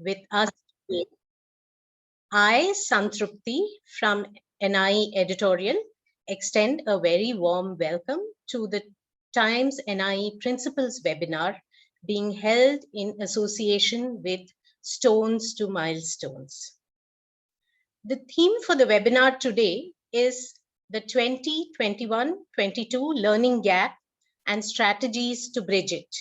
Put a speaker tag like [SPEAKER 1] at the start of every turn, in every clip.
[SPEAKER 1] with us today. I, Santrupti from NIE Editorial, extend a very warm welcome to the Times NIE Principles webinar being held in association with Stones to Milestones. The theme for the webinar today is the 2021-22 Learning Gap and Strategies to Bridge it.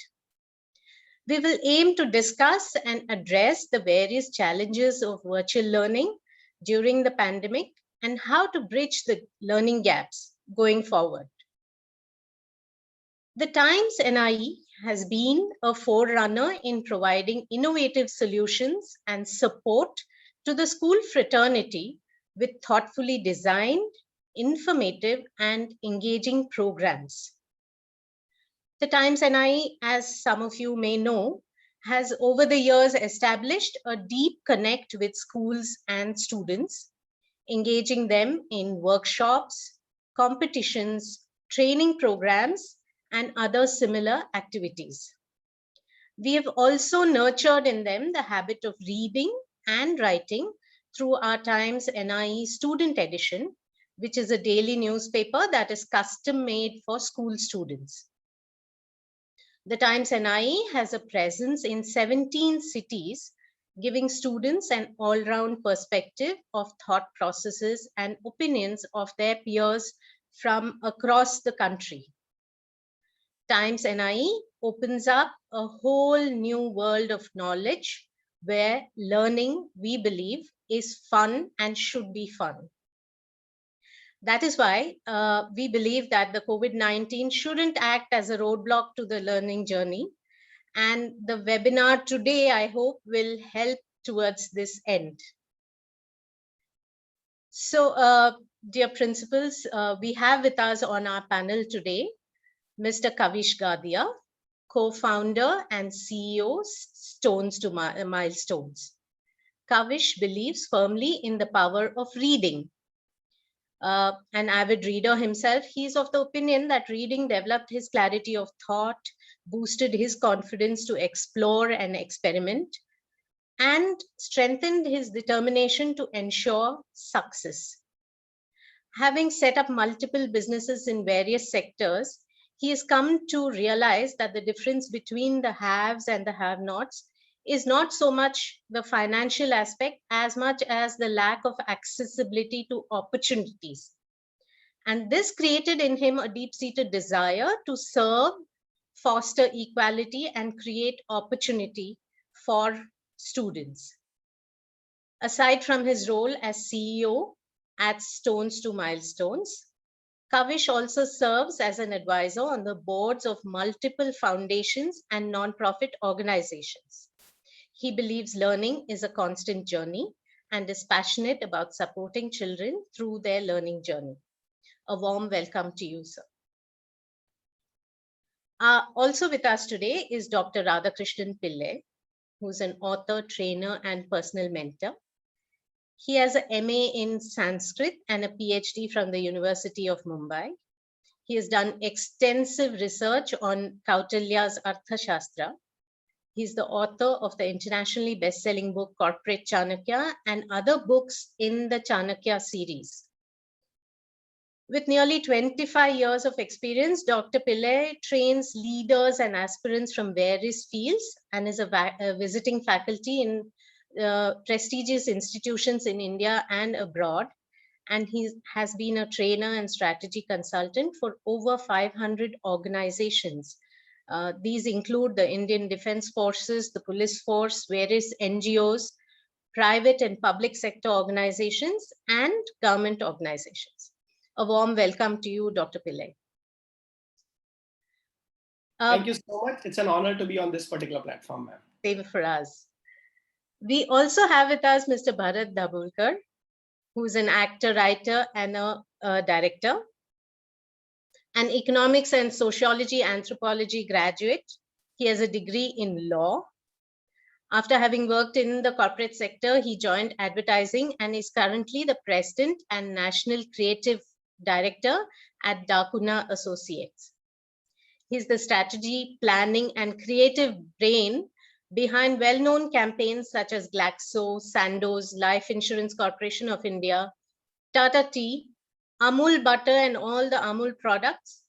[SPEAKER 1] We will aim to discuss and address the various challenges of virtual learning during the pandemic and how to bridge the learning gaps going forward. The Times NIE has been a forerunner in providing innovative solutions and support to the school fraternity with thoughtfully designed, informative, and engaging programs. The Times NIE, as some of you may know, has over the years established a deep connect with schools and students, engaging them in workshops, competitions, training programs, and other similar activities. We have also nurtured in them the habit of reading and writing through our Times NIE Student Edition, which is a daily newspaper that is custom made for school students. The Times NIE has a presence in 17 cities, giving students an all-round perspective of thought processes and opinions of their peers from across the country. Times NIE opens up a whole new world of knowledge where learning, we believe, is fun and should be fun. That is why we believe that the COVID-19 shouldn't act as a roadblock to the learning journey. And the webinar today, I hope, will help towards this end. So, dear principals, we have with us on our panel today, Mr. Kavish Gadia, co-founder and CEO, Stones to Milestones. Kavish believes firmly in the power of reading. An avid reader himself, he is of the opinion that reading developed his clarity of thought, boosted his confidence to explore and experiment, and strengthened his determination to ensure success. Having set up multiple businesses in various sectors, he has come to realize that the difference between the haves and the have-nots is not so much the financial aspect as much as the lack of accessibility to opportunities. And this created in him a deep-seated desire to serve, foster equality, and create opportunity for students. Aside from his role as CEO at Stones to Milestones, Kavish also serves as an advisor on the boards of multiple foundations and nonprofit organizations. He believes learning is a constant journey and is passionate about supporting children through their learning journey. A warm welcome to you, sir. Also with us today is Dr. Radhakrishnan Pillai, who's an author, trainer, and personal mentor. He has an MA in Sanskrit and a PhD from the University of Mumbai. He has done extensive research on Kautilya's Arthashastra. He's the author of the internationally best-selling book Corporate Chanakya and other books in the Chanakya series. With nearly 25 years of experience, Dr. Pillai trains leaders and aspirants from various fields and is a visiting faculty in prestigious institutions in India and abroad. And he has been a trainer and strategy consultant for over 500 organizations. These include the Indian Defense Forces, the police force, various NGOs, private and public sector organizations, and government organizations. A warm welcome to you, Dr. Pillai.
[SPEAKER 2] Thank you so much. It's an honor to be on this particular platform, ma'am.
[SPEAKER 1] Same for us. We also have with us Mr. Bharat Dabholkar, who's an actor, writer, and a director. An economics and sociology anthropology graduate. He has a degree in law. After having worked in the corporate sector, he joined advertising and is currently the president and national creative director at Dakuna Associates. He's the strategy, planning, and creative brain Behind well-known campaigns such as Glaxo, Sandoz, Life Insurance Corporation of India, Tata Tea, Amul Butter and all the Amul products,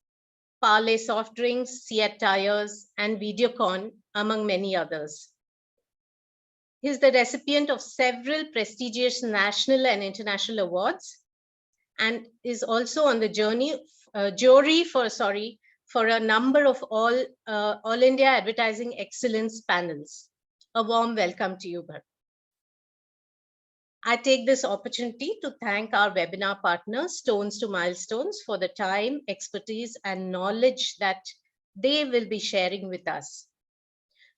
[SPEAKER 1] Parle soft drinks, Seat tires, and Videocon, among many others. He is the recipient of several prestigious national and international awards, and is also on the jury for a number of all India Advertising Excellence panels. A warm welcome to you, Bharat. I take this opportunity to thank our webinar partners, Stones to Milestones, for the time, expertise, and knowledge that they will be sharing with us.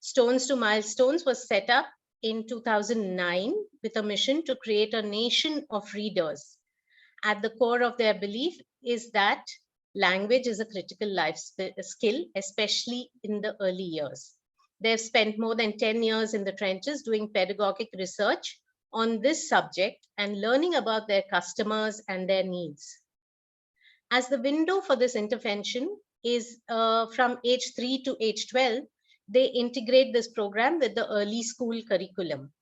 [SPEAKER 1] Stones to Milestones was set up in 2009 with a mission to create a nation of readers. At the core of their belief is that language is a critical life skill, especially in the early years. They've spent more than 10 years in the trenches doing pedagogic research on this subject and learning about their customers and their needs. As the window for this intervention is from age 3 to age 12, they integrate this program with the early school curriculum.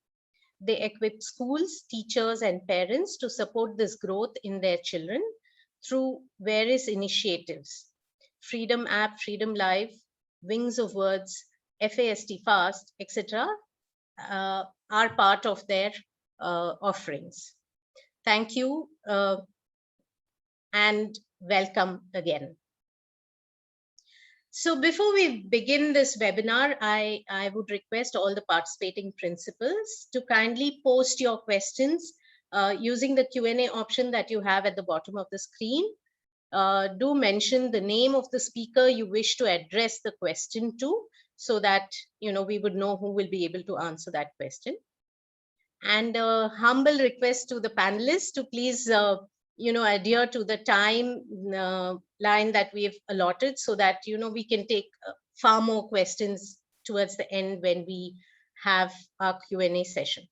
[SPEAKER 1] They equip schools, teachers, and parents to support this growth in their children through various initiatives. Freedom App, Freedom Live, Wings of Words, FAST Fast, etc. Are part of their offerings. Thank you and welcome again. So before we begin this webinar, I would request all the participating principals to kindly post your questions using the Q&A option that you have at the bottom of the screen. Do mention the name of the speaker you wish to address the question to, so that we would know who will be able to answer that question. And a humble request to the panelists to please adhere to the time line that we've allotted, so that we can take far more questions towards the end when we have our Q&A session.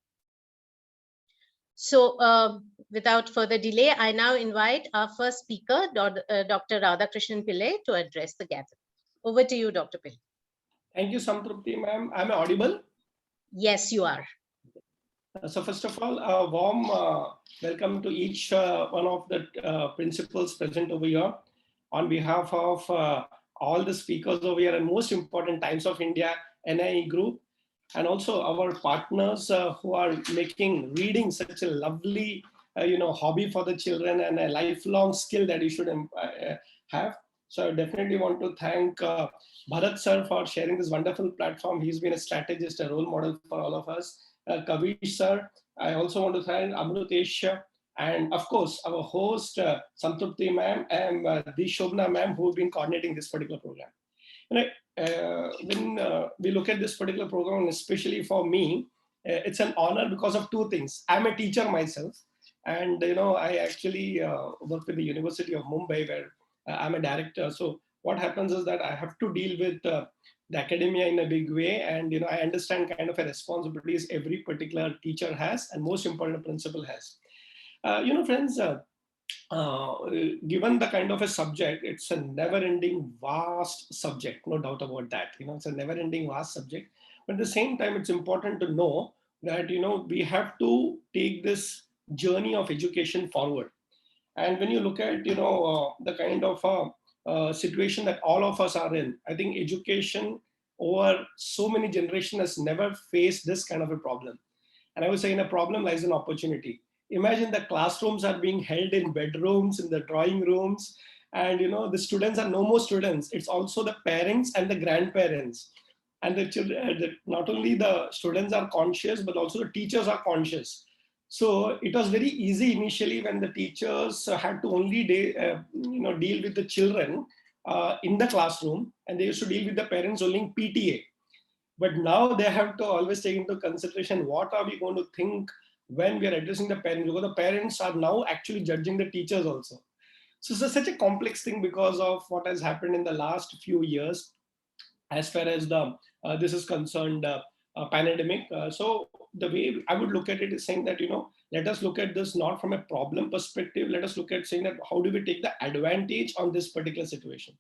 [SPEAKER 1] So without further delay, I now invite our first speaker, Dr. Radhakrishnan Pillai, to address the gathering. Over to you, Dr. Pillai.
[SPEAKER 2] Thank you, Samtrupti ma'am. Am I audible?
[SPEAKER 1] Yes, you are.
[SPEAKER 2] So first of all, a warm welcome to each one of the principals present over here on behalf of all the speakers over here, and most important, Times of India, NIE Group, and also our partners who are making reading such a lovely hobby for the children and a lifelong skill that you should have. So I definitely want to thank Bharat sir for sharing this wonderful platform. He's been a strategist, a role model for all of us. Kavish sir. I also want to thank Amrutesh and of course our host Samtrupti ma'am and Dishobna ma'am, who have been coordinating this particular program. When we look at this particular program, especially for me, it's an honor because of two things. I'm a teacher myself, and I actually work with the University of Mumbai, where I'm a director. So what happens is that I have to deal with the academia in a big way, and I understand kind of a responsibilities every particular teacher has, and most important, principal has. Friends, given the kind of a subject, it's a never-ending vast subject, no doubt about that. It's a never-ending vast subject, but at the same time, it's important to know that we have to take this journey of education forward. And when you look at the kind of situation that all of us are in, I think education over so many generations has never faced this kind of a problem. And I would say in a problem lies an opportunity. Imagine the classrooms are being held in bedrooms, in the drawing rooms, and the students are no more students. It's also the parents and the grandparents. And the children, not only the students are conscious, but also the teachers are conscious. So it was very easy initially when the teachers had to only deal with the children in the classroom, and they used to deal with the parents only in PTA. But now they have to always take into consideration what are we going to think when we are addressing the parents, because the parents are now actually judging the teachers also. So it's such a complex thing because of what has happened in the last few years as far as the this is concerned, pandemic. So the way I would look at it is saying that let us look at this not from a problem perspective. Let us look at saying that how do we take the advantage on this particular situation.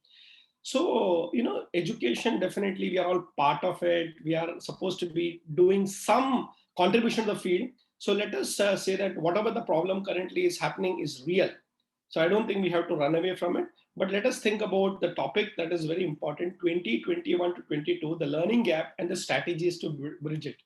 [SPEAKER 2] So, education, definitely, we are all part of it. We are supposed to be doing some contribution to the field. So let us say that whatever the problem currently is happening is real. So I don't think we have to run away from it. But let us think about the topic that is very important, 2021 to 22, the learning gap and the strategies to bridge it.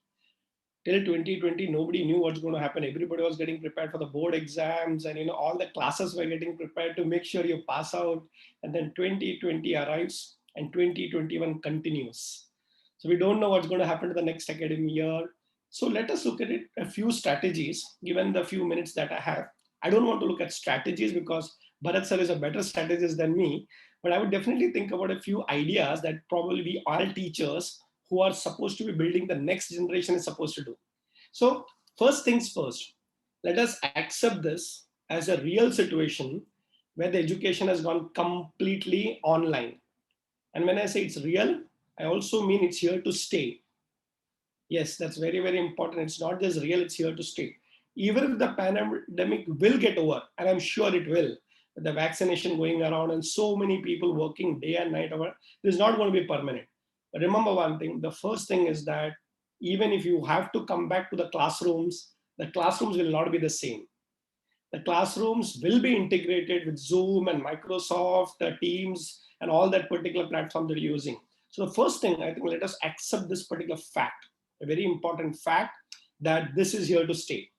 [SPEAKER 2] Till 2020, nobody knew what's going to happen. Everybody was getting prepared for the board exams, and all the classes were getting prepared to make sure you pass out. And then 2020 arrives and 2021 continues. So we don't know what's going to happen to the next academic year. So let us look at it, a few strategies, given the few minutes that I have. I don't want to look at strategies because Bharat sir is a better strategist than me, but I would definitely think about a few ideas that probably we all teachers who are supposed to be building the next generation is supposed to do. So, first things first, let us accept this as a real situation where the education has gone completely online. And when I say it's real, I also mean it's here to stay. Yes, that's very, very important. It's not just real, it's here to stay. Even if the pandemic will get over, and I'm sure it will, the vaccination going around and so many people working day and night over, this is not going to be permanent. But remember one thing, the first thing is that even if you have to come back to the classrooms will not be the same. The classrooms will be integrated with Zoom and Microsoft, Teams, and all that particular platform they're using. So the first thing, I think, let us accept this particular fact, a very important fact, that this is here to stay.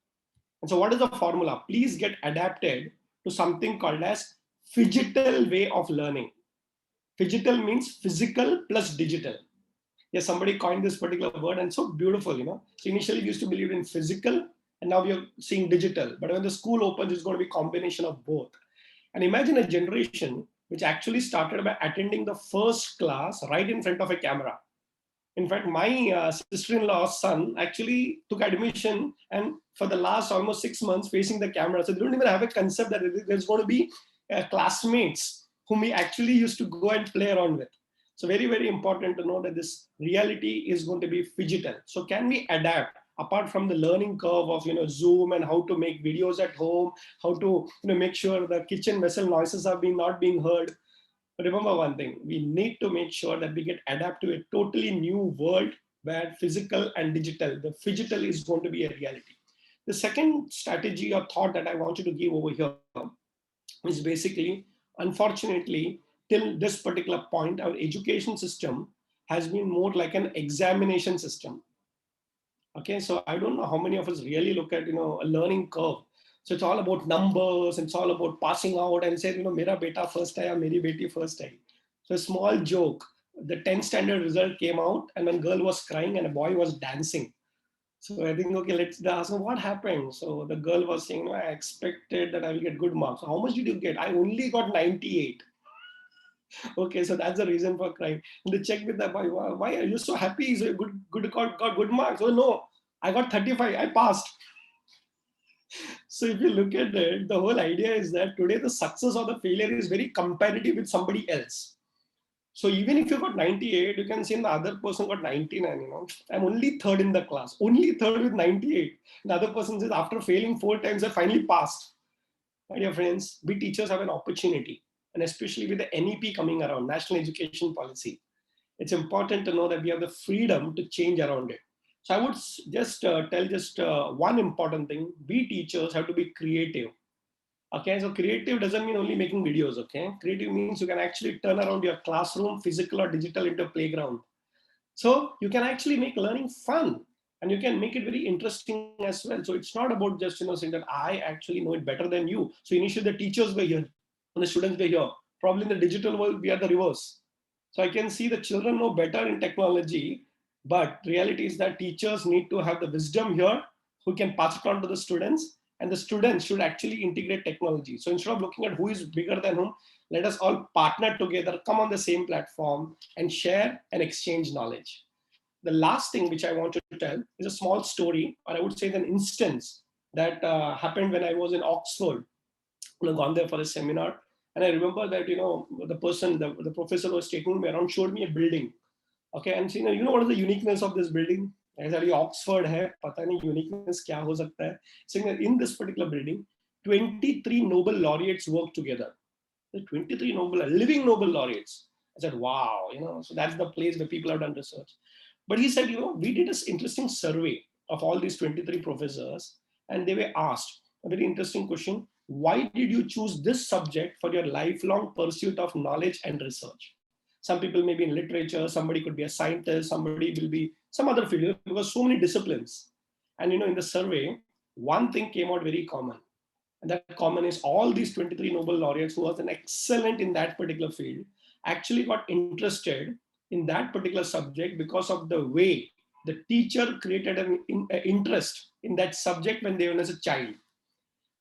[SPEAKER 2] And so what is the formula? Please get adapted to something called as phygital way of learning. Phygital means physical plus digital. Yes, somebody coined this particular word and so beautiful. So initially we used to believe in physical and now we are seeing digital. But when the school opens, it's going to be a combination of both. And imagine a generation which actually started by attending the first class right in front of a camera. In fact, my sister-in-law's son actually took admission and for the last almost 6 months facing the camera. So they don't even have a concept that there's going to be classmates whom he actually used to go and play around with. So very, very important to know that this reality is going to be phygital. So can we adapt apart from the learning curve of Zoom and how to make videos at home, how to make sure the kitchen vessel noises are not being heard. But remember one thing, we need to make sure that we get adapted to a totally new world where physical and digital, the phygital is going to be a reality. The second strategy or thought that I want you to give over here is basically, unfortunately, till this particular point, our education system has been more like an examination system. Okay, so I don't know how many of us really look at a learning curve. So it's all about numbers, and it's all about passing out and say, mera beta first hai, meri beti first hai. So a small joke, the 10th standard result came out and one girl was crying and a boy was dancing. So I think, okay, let's ask her what happened. So the girl was saying, I expected that I will get good marks. So how much did you get? I only got 98. Okay, so that's the reason for crying. And they check with the boy, why are you so happy? So got good marks. Oh no, I got 35. I passed. So if you look at it, the whole idea is that today the success or the failure is very competitive with somebody else. So even if you got 98, you can see the other person got 99. I'm only third in the class, only third with 98. The other person says after failing 4 times, I finally passed. My dear friends, we teachers have an opportunity, and especially with the NEP coming around, National Education Policy, it's important to know that we have the freedom to change around it. So I would just tell just one important thing: we teachers have to be creative. Okay, so creative doesn't mean only making videos. Okay, creative means you can actually turn around your classroom, physical or digital, into a playground. So you can actually make learning fun, and you can make it very interesting as well. So it's not about just saying that I actually know it better than you. So initially the teachers were here and the students were here. Probably in the digital world we are the reverse. So I can see the children know better in technology, but reality is that teachers need to have the wisdom here who can pass it on to the students, and the students should actually integrate technology. So instead of looking at who is bigger than whom, let us all partner together, come on the same platform and share and exchange knowledge. The last thing which I want to tell is a small story, or I would say an instance that happened when I was in Oxford. Gone there for a seminar, and I remember that the professor was taking me around, showed me a building. Okay, and so, what is the uniqueness of this building? I said, Oxford hai, pata nahi uniqueness kya ho sakta hai. Saying that in this particular building, 23 Nobel laureates work together. The 23 living Nobel laureates. I said, wow, so that's the place where people have done research. But he said, we did this interesting survey of all these 23 professors, and they were asked a very interesting question. Why did you choose this subject for your lifelong pursuit of knowledge and research? Some people may be in literature, somebody could be a scientist, somebody will be some other field, because so many disciplines. And in the survey, one thing came out very common. And that common is all these 23 Nobel laureates who was an excellent in that particular field actually got interested in that particular subject because of the way the teacher created an interest in that subject when they were as a child.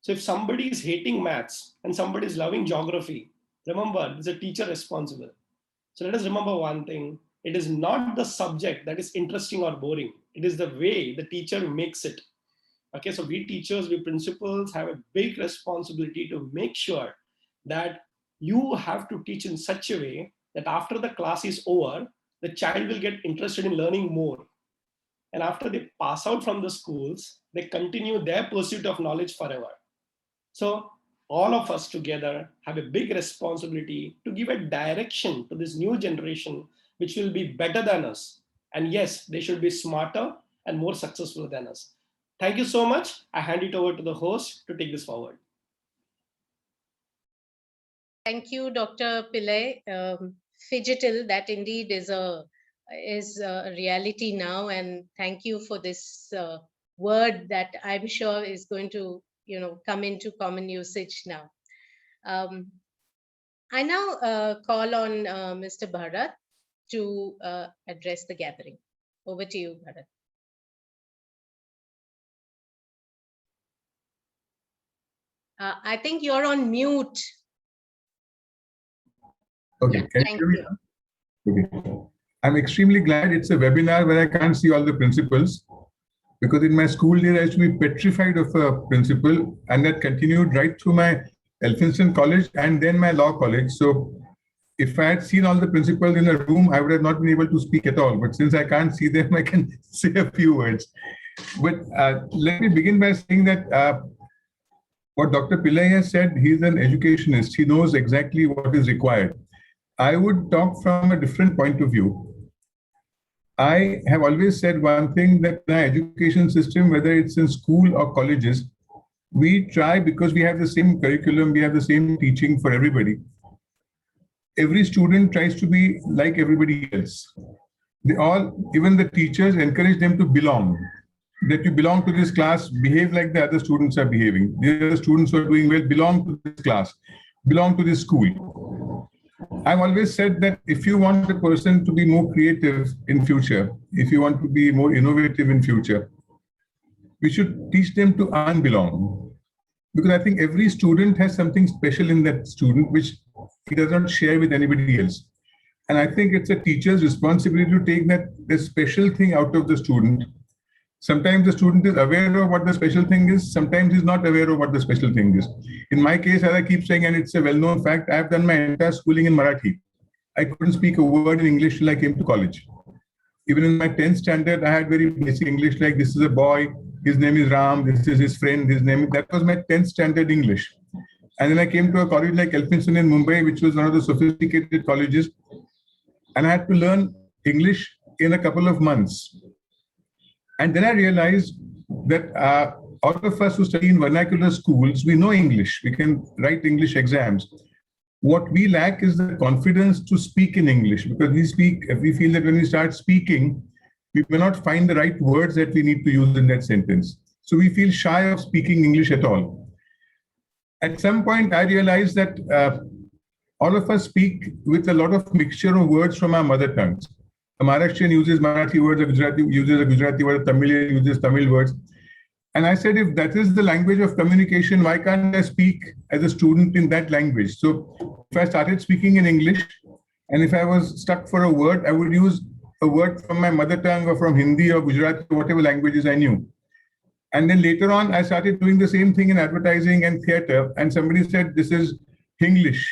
[SPEAKER 2] So if somebody is hating maths and somebody is loving geography, remember, there's a teacher responsible. So let us remember one thing. It is not the subject that is interesting or boring. It is the way the teacher makes it. Okay, so we teachers, we principals have a big responsibility to make sure that you have to teach in such a way that after the class is over, the child will get interested in learning more. And after they pass out from the schools, they continue their pursuit of knowledge forever. So all of us together have a big responsibility to give a direction to this new generation, which will be better than us. And yes, they should be smarter and more successful than us. Thank you so much. I hand it over to the host to take this forward.
[SPEAKER 1] Thank you, Dr. Pillai. Phygital, that indeed is a reality now, and thank you for this word that I'm sure is going to come into common usage now. I now call on Mr. Bharat to address the gathering. Over to you, Bharat. I think you're on mute.
[SPEAKER 3] Okay,
[SPEAKER 1] Yeah,
[SPEAKER 3] can you hear me? Okay. I'm extremely glad it's a webinar where I can't see all the principals, because in my school days I used to be petrified of a principal, and that continued right through my Elphinstone College and then my law college. So if I had seen all the principals in a room, I would have not been able to speak at all. But since I can't see them, I can say a few words. But let me begin by saying that what Dr. Pillai has said, he's an educationist. He knows exactly what is required. I would talk from a different point of view. I have always said one thing, that in our education system, whether it's in school or colleges, we try, because we have the same curriculum, we have the same teaching for everybody. Every student tries to be like everybody else. They all, even the teachers, encourage them to belong. That you belong to this class, behave like the other students are behaving. The other students who are doing well belong to this class, belong to this school. I've always said that if you want a person to be more creative in future, if you want to be more innovative in future, we should teach them to unbelong. Because I think every student has something special in that student which he does not share with anybody else. And I think it's a teacher's responsibility to take that the special thing out of the student. Sometimes the student is aware of what the special thing is. Sometimes he's not aware of what the special thing is. In my case, as I keep saying, and it's a well-known fact, I've done my entire schooling in Marathi. I couldn't speak a word in English till I came to college. Even in my 10th standard, I had very basic English, like this is a boy, his name is Ram, this is his friend, his name. That was my 10th standard English. And then I came to a college like Elphinstone in Mumbai, which was one of the sophisticated colleges. And I had to learn English in a couple of months. And then I realized that all of us who study in vernacular schools, we know English. We can write English exams. What we lack is the confidence to speak in English, because we feel that when we start speaking, we may not find the right words that we need to use in that sentence. So we feel shy of speaking English at all. At some point, I realized that all of us speak with a lot of mixture of words from our mother tongues. A Maharashtrian uses Marathi words, a Gujarati uses a Gujarati word, a Tamilian uses Tamil words. And I said, if that is the language of communication, why can't I speak as a student in that language? So if I started speaking in English, and if I was stuck for a word, I would use a word from my mother tongue or from Hindi or Gujarati, whatever languages I knew. And then later on, I started doing the same thing in advertising and theater. And somebody said, this is Hinglish.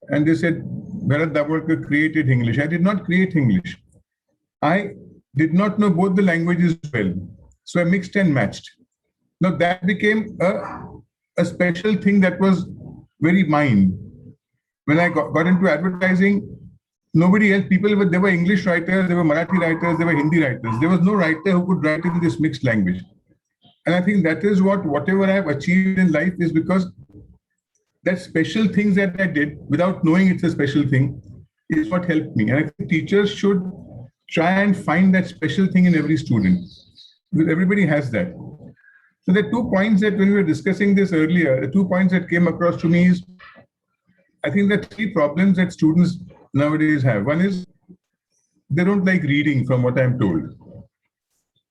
[SPEAKER 3] And they said, Bharat Dabolkar created English. I did not create English. I did not know both the languages well. So I mixed and matched. Now that became a special thing that was very mine. When I got into advertising, Nobody else, there were English writers, there were Marathi writers, there were Hindi writers. There was no writer who could write in this mixed language. And I think that is whatever I have achieved in life is because that special things that I did without knowing it's a special thing is what helped me. And I think teachers should try and find that special thing in every student, because everybody has that. So the 2 points that when we were discussing this earlier, the 2 points that came across to me is, I think the 3 problems that students nowadays have. One is they don't like reading, from what I'm told.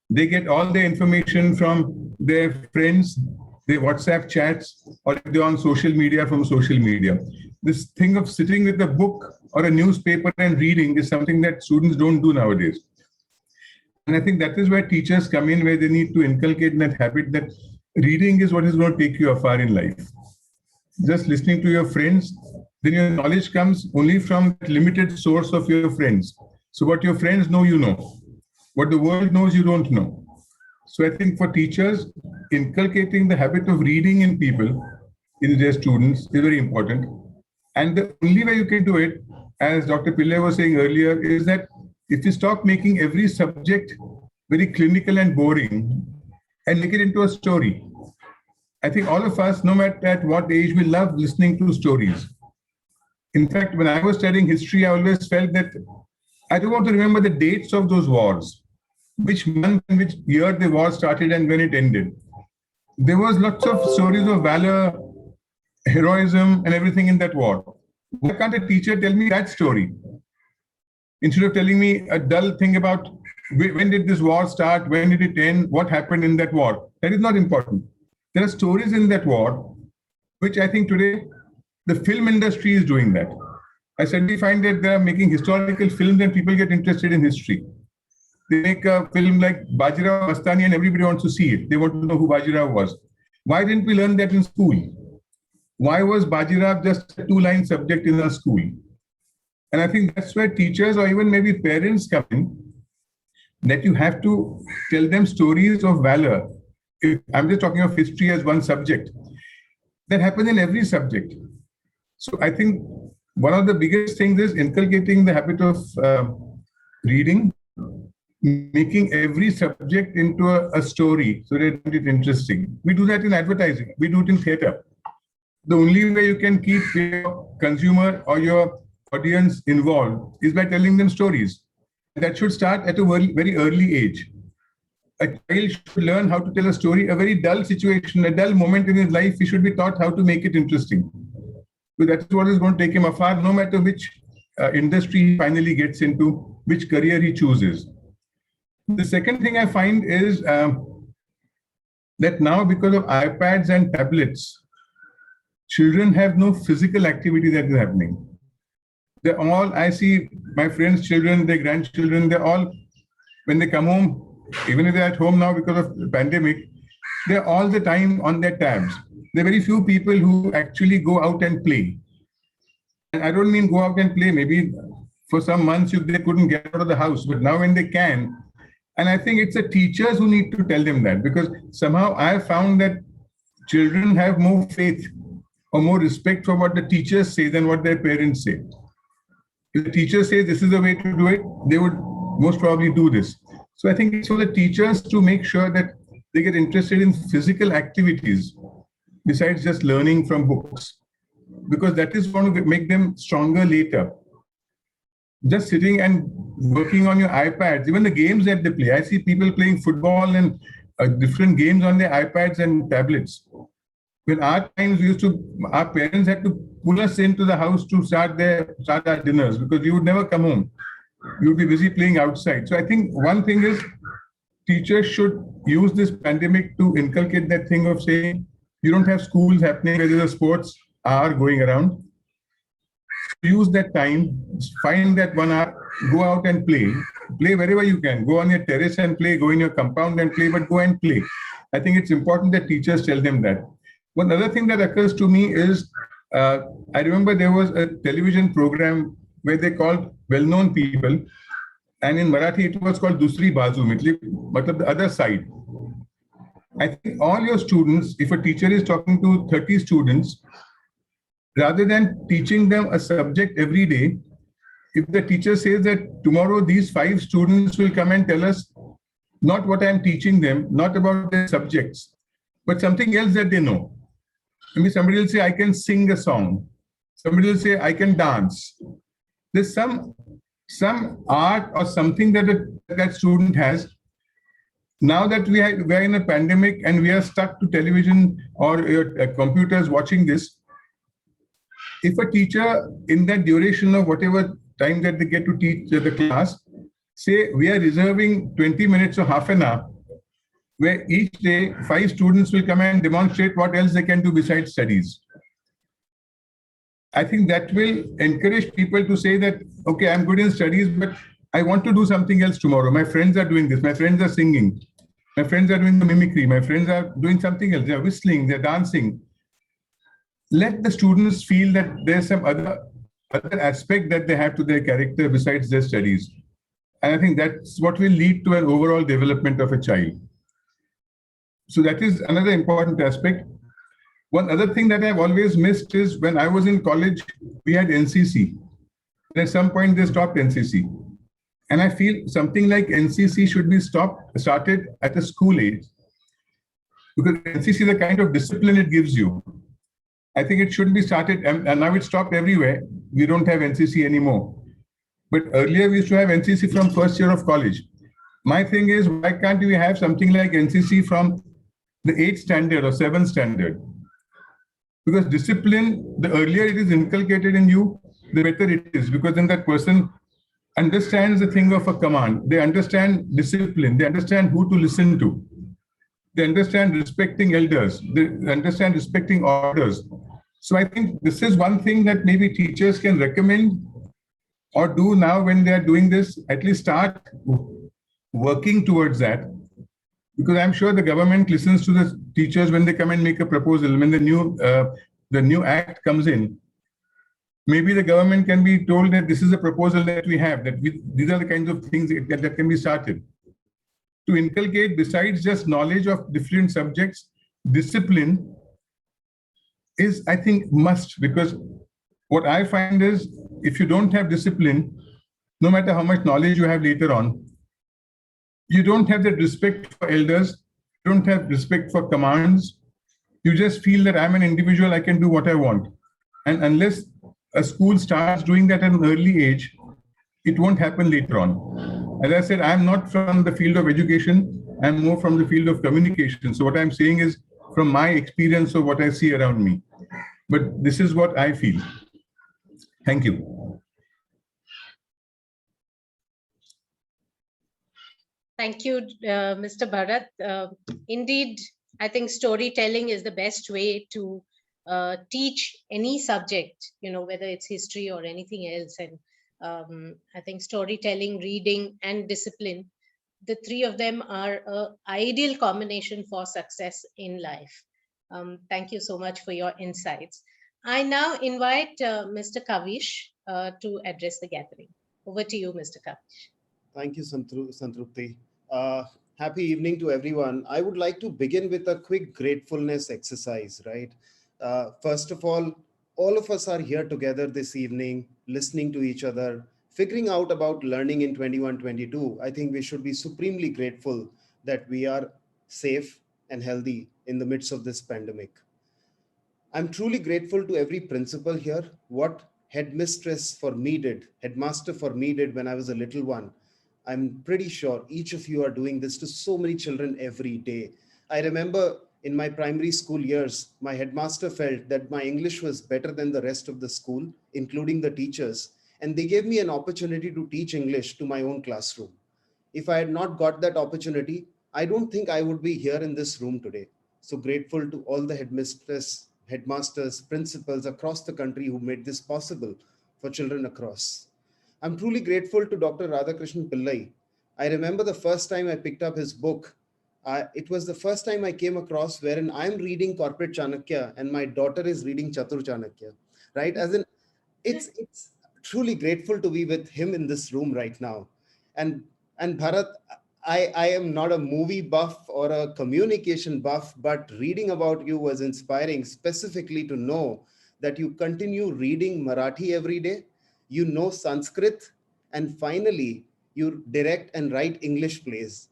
[SPEAKER 3] They get all their information from their friends, their WhatsApp chats, or if they're on social media, from social media. This thing of sitting with a book or a newspaper and reading is something that students don't do nowadays. And I think that is where teachers come in, where they need to inculcate that habit that reading is what is going to take you afar in life. Just listening to your friends, then your knowledge comes only from that limited source of your friends. So what your friends know, you know. What the world knows, you don't know. So I think for teachers, inculcating the habit of reading in people, in their students, is very important. And the only way you can do it, as Dr. Pillai was saying earlier, is that if you stop making every subject very clinical and boring and make it into a story. I think all of us, no matter at what age, we love listening to stories. In fact, when I was studying history, I always felt that I don't want to remember the dates of those wars, which month and which year the war started and when it ended. There was lots of stories of valor, heroism, and everything in that war. Why can't a teacher tell me that story? Instead of telling me a dull thing about when did this war start, when did it end, what happened in that war. That is not important. There are stories in that war, which I think today the film industry is doing that. I suddenly find that they are making historical films and people get interested in history. They make a film like Bajirao Mastani and everybody wants to see it. They want to know who Bajirao was. Why didn't we learn that in school? Why was Bajirao just a 2-line subject in our school? And I think that's where teachers or even maybe parents come in, that you have to tell them stories of valor. I'm just talking of history as one subject. That happens in every subject. So I think one of the biggest things is inculcating the habit of reading, making every subject into a story so that it's interesting. We do that in advertising. We do it in theater. The only way you can keep your consumer or your audience involved is by telling them stories. That should start at a very early age. A child should learn how to tell a story, a very dull situation, a dull moment in his life. He should be taught how to make it interesting. So that is what is going to take him afar, no matter which industry he finally gets into, which career he chooses. The second thing I find is that now, because of iPads and tablets, children have no physical activity that is happening. They're all, I see my friends' children, their grandchildren, they're all, when they come home, even if they're at home now because of the pandemic, they're all the time on their tabs. There are very few people who actually go out and play. And I don't mean go out and play. Maybe for some months they couldn't get out of the house, but now when they can, and I think it's the teachers who need to tell them that, because somehow I have found that children have more faith or more respect for what the teachers say than what their parents say. If the teacher says this is the way to do it, they would most probably do this. So I think it's for the teachers to make sure that they get interested in physical activities besides just learning from books, because that is going to make them stronger later. Just sitting and working on your iPads, even the games that they play. I see people playing football and different games on their iPads and tablets. When our times our parents had to pull us into the house to start our dinners, because we would never come home. We would be busy playing outside. So I think one thing is teachers should use this pandemic to inculcate that thing of saying, you don't have schools happening where there's a sports hour going around. Use that time, find that 1 hour, go out and play. Play wherever you can. Go on your terrace and play, go in your compound and play, but go and play. I think it's important that teachers tell them that. One other thing that occurs to me is, I remember there was a television program where they called well-known people, and in Marathi it was called Dusri Bazu, but the other side. I think all your students, if a teacher is talking to 30 students, rather than teaching them a subject every day, if the teacher says that tomorrow these 5 students will come and tell us not what I'm teaching them, not about their subjects, but something else that they know. Maybe somebody will say, I can sing a song. Somebody will say, I can dance. There's some art or something that student has. Now that we are in a pandemic and we are stuck to television or computers watching this, if a teacher in that duration of whatever time that they get to teach the class, say we are reserving 20 minutes or half an hour, where each day 5 students will come and demonstrate what else they can do besides studies. I think that will encourage people to say that, okay, I'm good in studies, but I want to do something else tomorrow. My friends are doing this. My friends are singing. My friends are doing the mimicry. My friends are doing something else. They're whistling, they're dancing. Let the students feel that there's some other aspect that they have to their character besides their studies. And I think that's what will lead to an overall development of a child. So that is another important aspect. One other thing that I've always missed is when I was in college, we had NCC. At some point, they stopped NCC. And I feel something like NCC should be started at a school age. Because NCC is the kind of discipline it gives you. I think it shouldn't be started, and now it's stopped everywhere. We don't have NCC anymore. But earlier we used to have NCC from first year of college. My thing is, why can't we have something like NCC from the 8th standard or 7th standard? Because discipline, the earlier it is inculcated in you, the better it is. Because then that person understands the thing of a command. They understand discipline. They understand who to listen to. They understand respecting elders. They understand respecting orders. So I think this is one thing that maybe teachers can recommend or do now when they are doing this, at least start working towards that. Because I'm sure the government listens to the teachers when they come and make a proposal. When the new act comes in, maybe the government can be told that this is a proposal that we have, that these are the kinds of things that can be started. To inculcate, besides just knowledge of different subjects, discipline is, I think, must. Because what I find is, if you don't have discipline, no matter how much knowledge you have later on, you don't have that respect for elders, you don't have respect for commands. You just feel that I'm an individual, I can do what I want. And unless a school starts doing that at an early age, it won't happen later on. As I said, I'm not from the field of education, I'm more from the field of communication. So what I'm saying is from my experience of what I see around me. But this is what I feel. Thank you.
[SPEAKER 1] Thank you, Mr. Bharat. Indeed, I think storytelling is the best way to teach any subject, whether it's history or anything else. And I think storytelling, reading, and discipline, the 3 of them are an ideal combination for success in life. Thank you so much for your insights. I now invite Mr. Kavish to address the gathering. Over to you, Mr. Kavish.
[SPEAKER 4] Thank you, Santrupti. Happy evening to everyone. I would like to begin with a quick gratefulness exercise, right? First of all of us are here together this evening, listening to each other, figuring out about learning in 21-22. I think we should be supremely grateful that we are safe and healthy in the midst of this pandemic. I'm truly grateful to every principal here. What headmaster for me did when I was a little one, I'm pretty sure each of you are doing this to so many children every day. I remember in my primary school years, my headmaster felt that my English was better than the rest of the school, including the teachers, and they gave me an opportunity to teach English to my own classroom. If I had not got that opportunity, I don't think I would be here in this room today. So grateful to all the headmasters, principals across the country who made this possible for children across. I'm truly grateful to Dr. Radhakrishnan Pillai. I remember the first time I picked up his book. It was the first time I came across wherein I'm reading Corporate Chanakya and my daughter is reading Chatur Chanakya, right? As in, it's truly grateful to be with him in this room right now. And Bharat, I am not a movie buff or a communication buff, but reading about you was inspiring, specifically to know that you continue reading Marathi every day. you know Sanskrit, and finally, you direct and write English plays.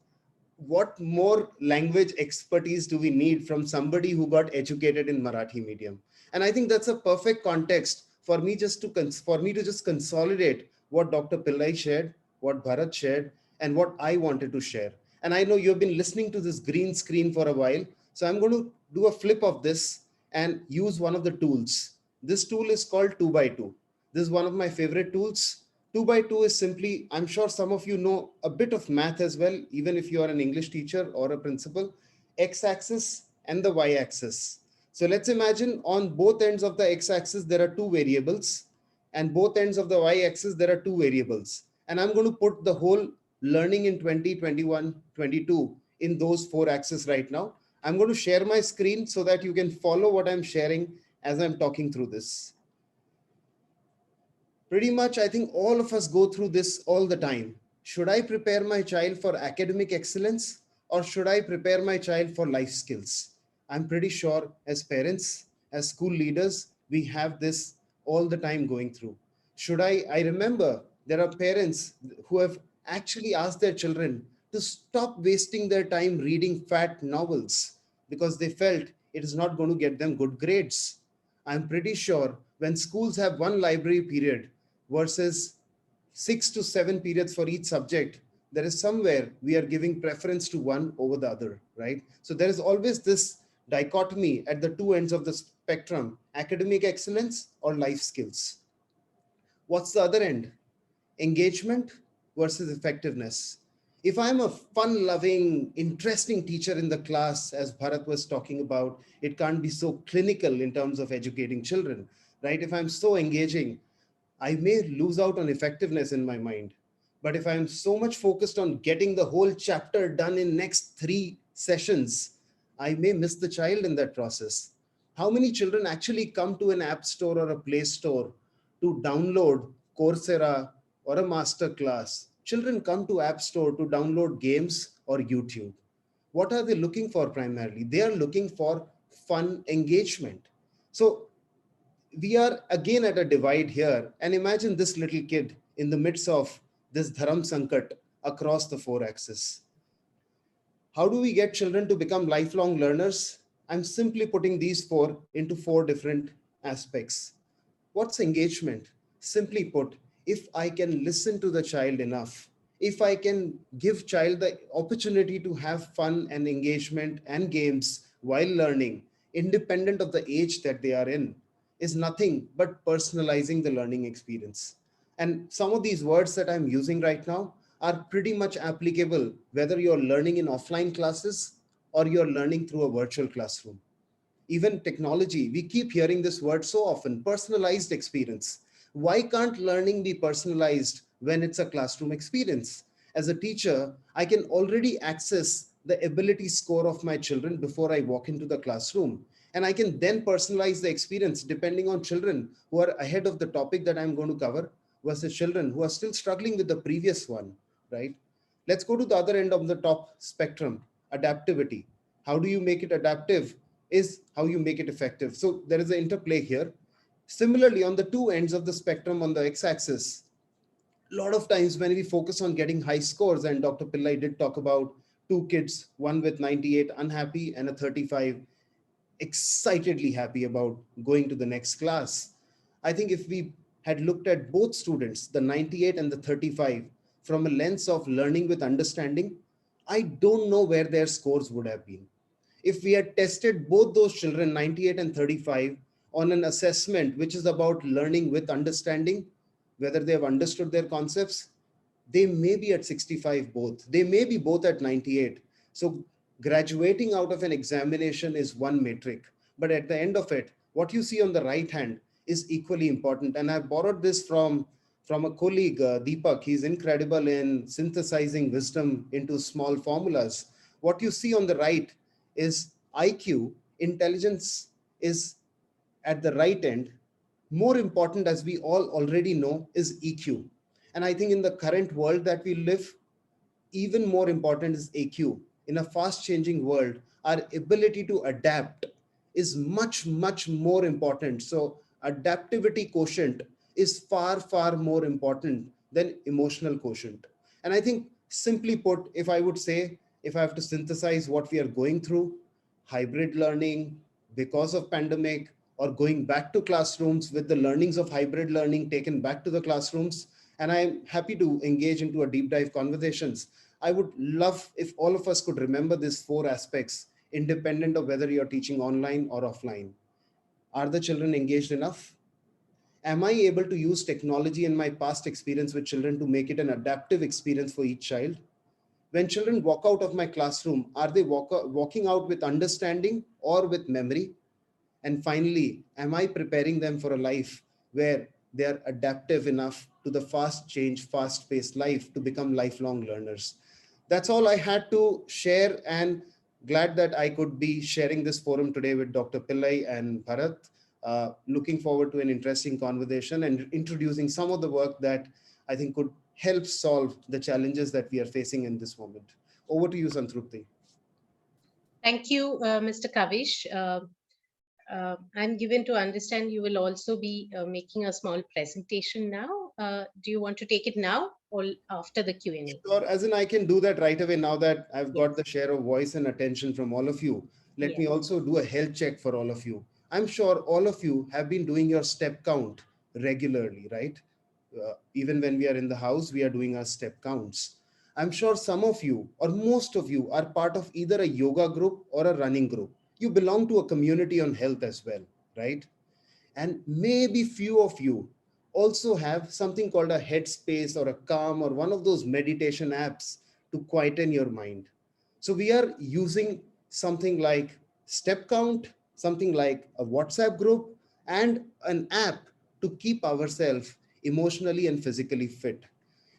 [SPEAKER 4] What more language expertise do we need from somebody who got educated in Marathi medium? And I think that's a perfect context for me for me to just consolidate what Dr. Pillai shared, what Bharat shared, and what I wanted to share. And I know you've been listening to this green screen for a while, so I'm going to do a flip of this and use one of the tools. This tool is called 2 by 2. This is one of my favorite tools. 2 by 2 is simply, I'm sure some of you know a bit of math as well, even if you are an English teacher or a principal, x-axis and the y-axis. So let's imagine on both ends of the x-axis, there are two variables, and both ends of the y-axis, there are two variables. And I'm going to put the whole learning in 2021, 22 in those four axes right now. I'm going to share my screen so that you can follow what I'm sharing as I'm talking through this. Pretty much, I think all of us go through this all the time. Should I prepare my child for academic excellence, or should I prepare my child for life skills? I'm pretty sure as parents, as school leaders, we have this all the time going through. I remember there are parents who have actually asked their children to stop wasting their time reading fat novels because they felt it is not going to get them good grades. I'm pretty sure when schools have one library period versus 6 to 7 periods for each subject, there is somewhere we are giving preference to one over the other, right? So there is always this dichotomy at the two ends of the spectrum, academic excellence or life skills. What's the other end? Engagement versus effectiveness. If I'm a fun-loving, interesting teacher in the class, as Bharat was talking about, it can't be so clinical in terms of educating children, right? If I'm so engaging, I may lose out on effectiveness in my mind. But if I'm so much focused on getting the whole chapter done in next 3 sessions, I may miss the child in that process. How many children actually come to an app store or a Play Store to download Coursera or a master class? Children come to App Store to download games or YouTube. What are they looking for primarily? They are looking for fun engagement. So we are again at a divide here. And imagine this little kid in the midst of this dharam sankat across the 4 axes. How do we get children to become lifelong learners? I'm simply putting these 4 into 4 different aspects. What's engagement? Simply put, if I can listen to the child enough, if I can give child the opportunity to have fun and engagement and games while learning, independent of the age that they are in, is nothing but personalizing the learning experience. And some of these words that I'm using right now are pretty much applicable whether you're learning in offline classes or you're learning through a virtual classroom. Even technology, we keep hearing this word so often, personalized experience. Why can't learning be personalized when it's a classroom experience? As a teacher, I can already access the ability score of my children before I walk into the classroom. And I can then personalize the experience depending on children who are ahead of the topic that I'm going to cover versus children who are still struggling with the previous one, right? Let's go to the other end of the top spectrum, adaptivity. How do you make it adaptive is how you make it effective. So there is an interplay here. Similarly, on the two ends of the spectrum on the x-axis, a lot of times when we focus on getting high scores, and Dr. Pillai did talk about 2 kids, one with 98 unhappy and a 35 excitedly happy about going to the next class. I think if we had looked at both students, the 98 and the 35, from a lens of learning with understanding, I don't know where their scores would have been. If we had tested both those children, 98 and 35, on an assessment which is about learning with understanding, whether they have understood their concepts, they may be at 65 both. They may be both at 98. So graduating out of an examination is one metric, but at the end of it, what you see on the right hand is equally important. And I borrowed this from a colleague, Deepak. He's incredible in synthesizing wisdom into small formulas. What you see on the right is IQ, intelligence is at the right end. More important, as we all already know, is EQ. And I think in the current world that we live, even more important is AQ. In a fast changing world, our ability to adapt is much, much more important. So adaptivity quotient is far, far more important than emotional quotient. And I think, simply put, if I would say, if I have to synthesize what we are going through, hybrid learning because of pandemic, or going back to classrooms with the learnings of hybrid learning taken back to the classrooms. And I'm happy to engage into a deep dive conversations. I would love if all of us could remember these four aspects, independent of whether you're teaching online or offline. Are the children engaged enough? Am I able to use technology and my past experience with children to make it an adaptive experience for each child? When children walk out of my classroom, are they walking out with understanding or with memory? And finally, am I preparing them for a life where they are adaptive enough to the fast change, fast paced life to become lifelong learners? That's all I had to share, and glad that I could be sharing this forum today with Dr. Pillai and Bharat. Looking forward to an interesting conversation and introducing some of the work that I think could help solve the challenges that we are facing in this moment. Over to you, Santrupti.
[SPEAKER 1] Thank you, Mr. Kavish. I'm given to understand you will also be making a small presentation now. Do you want to take it now or after the Q&A?
[SPEAKER 4] Sure, as in I can do that right away now that I've got
[SPEAKER 1] Yes.
[SPEAKER 4] the share of voice and attention from all of you. Let me
[SPEAKER 1] Yes.
[SPEAKER 4] also do a health check for all of you. I'm sure all of you have been doing your step count regularly, right? Even when we are in the house, we are doing our step counts. I'm sure some of you or most of you are part of either a yoga group or a running group. You belong to a community on health as well, right? And maybe few of you also have something called a headspace or a calm or one of those meditation apps to quieten your mind. So we are using something like step count, something like a WhatsApp group, and an app to keep ourselves emotionally and physically fit.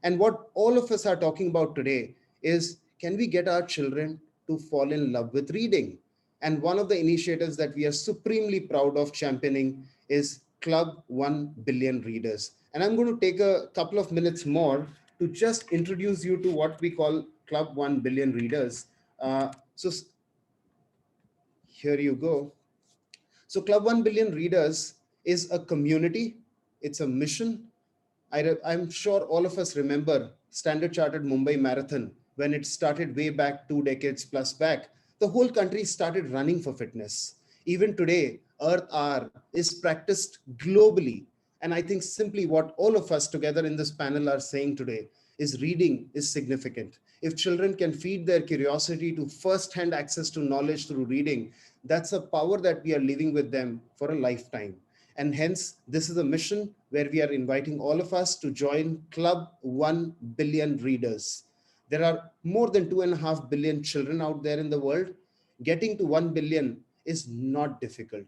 [SPEAKER 4] And what all of us are talking about today is, can we get our children to fall in love with reading? And one of the initiatives that we are supremely proud of championing is Club 1 Billion Readers. And I'm going to take a couple of minutes more to just introduce you to what we call Club 1 Billion Readers. So here you go. So Club 1 Billion Readers is a community, it's a mission. I'm sure all of us remember Standard Chartered Mumbai Marathon when it started way back 2 decades plus back. The whole country started running for fitness. Even today, Earth Hour is practiced globally. And I think simply what all of us together in this panel are saying today is reading is significant. If children can feed their curiosity to first-hand access to knowledge through reading, that's a power that we are leaving with them for a lifetime. And hence, this is a mission where we are inviting all of us to join Club 1 Billion Readers. There are more than 2.5 billion children out there in the world. Getting to 1 billion is not difficult.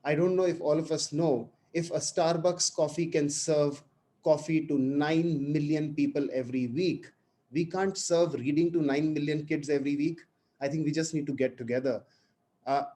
[SPEAKER 4] I don't know if all of us know, if a Starbucks coffee can serve coffee to 9 million people every week, we can't serve reading to 9 million kids every week. I think we just need to get together.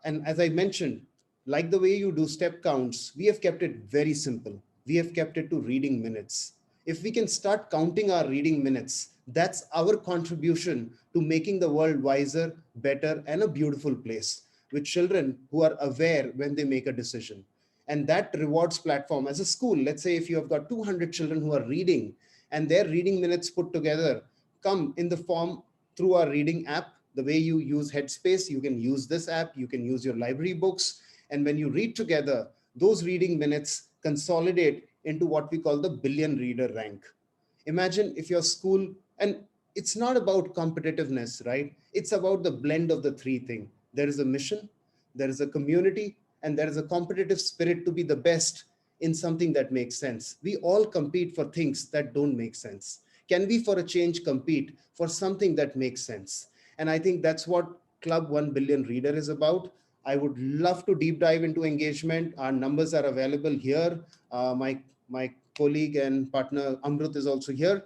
[SPEAKER 4] And as I mentioned, like the way you do step counts, we have kept it very simple. We have kept it to reading minutes. If we can start counting our reading minutes, that's our contribution to making the world wiser, better, and a beautiful place, with children who are aware when they make a decision. And that rewards platform as a school, let's say if you have got 200 children who are reading and their reading minutes put together come in the form through our reading app. The way you use Headspace, you can use this app, you can use your library books. And when you read together, those reading minutes consolidate into what we call the billion reader rank. Imagine if your school, and it's not about competitiveness, right? It's about the blend of the three things. There is a mission, there is a community, and there is a competitive spirit to be the best in something that makes sense. We all compete for things that don't make sense. Can we, for a change, compete for something that makes sense? And I think that's what Club 1 Billion Reader is about. I would love to deep dive into engagement. Our numbers are available here. My colleague and partner Amrut is also here.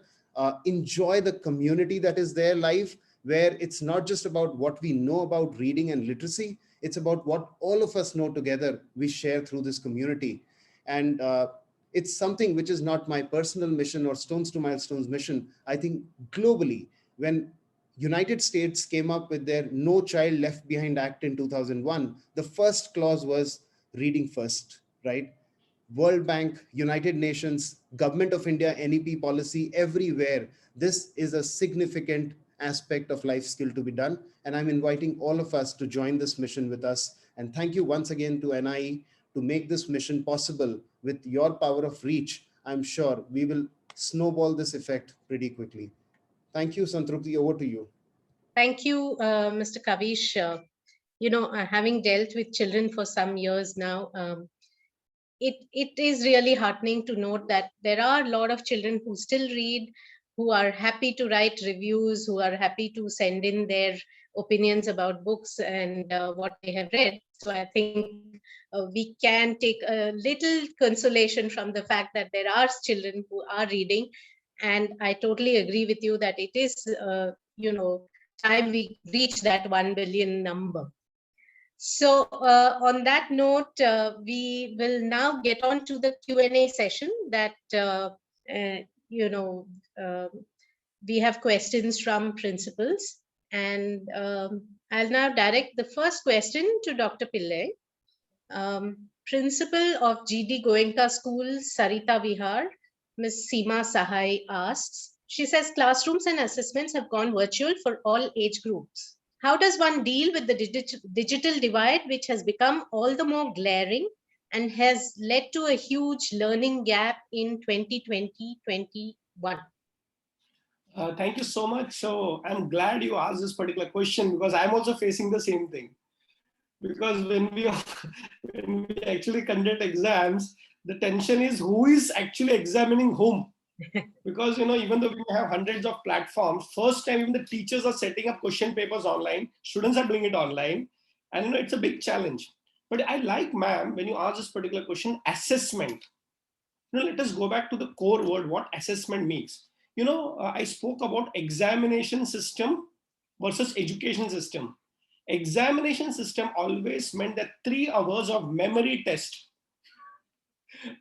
[SPEAKER 4] Enjoy the community that is there live, where it's not just about what we know about reading and literacy. It's about what all of us know together we share through this community. And it's something which is not my personal mission or Stones to Milestones mission. I think globally, when United States came up with their No Child Left Behind Act in 2001, the first clause was reading first, right? World Bank, United Nations, Government of India, NEP policy, everywhere. This is a significant aspect of life skill to be done. And I'm inviting all of us to join this mission with us. And thank you once again to NIE to make this mission possible. With your power of reach, I'm sure we will snowball this effect pretty quickly. Thank you, Santrupti. Over to you.
[SPEAKER 1] Thank you, Mr. Kavish. Having dealt with children for some years now, it is really heartening to note that there are a lot of children who still read, who are happy to write reviews, who are happy to send in their opinions about books and what they have read. So I think we can take a little consolation from the fact that there are children who are reading. And I totally agree with you that it is, time we reach that 1 billion number. So on that note, we will now get on to the Q&A session that, we have questions from principals. And I'll now direct the first question to Dr. Pillai. Principal of GD Goenka School, Sarita Vihar, Ms. Seema Sahai asks, she says classrooms and assessments have gone virtual for all age groups. How does one deal with the digital divide, which has become all the more glaring and has led to a huge learning gap in 2020-21?
[SPEAKER 2] Thank you so much. So I'm glad you asked this particular question because I'm also facing the same thing. Because when we actually conduct exams, the tension is who is actually examining whom. Because even though we have hundreds of platforms, first time even the teachers are setting up question papers online, students are doing it online, and it's a big challenge. But I like, ma'am, when you ask this particular question, assessment. Let us go back to the core word, what assessment means. I spoke about examination system versus education system. Examination system always meant that 3 hours of memory test.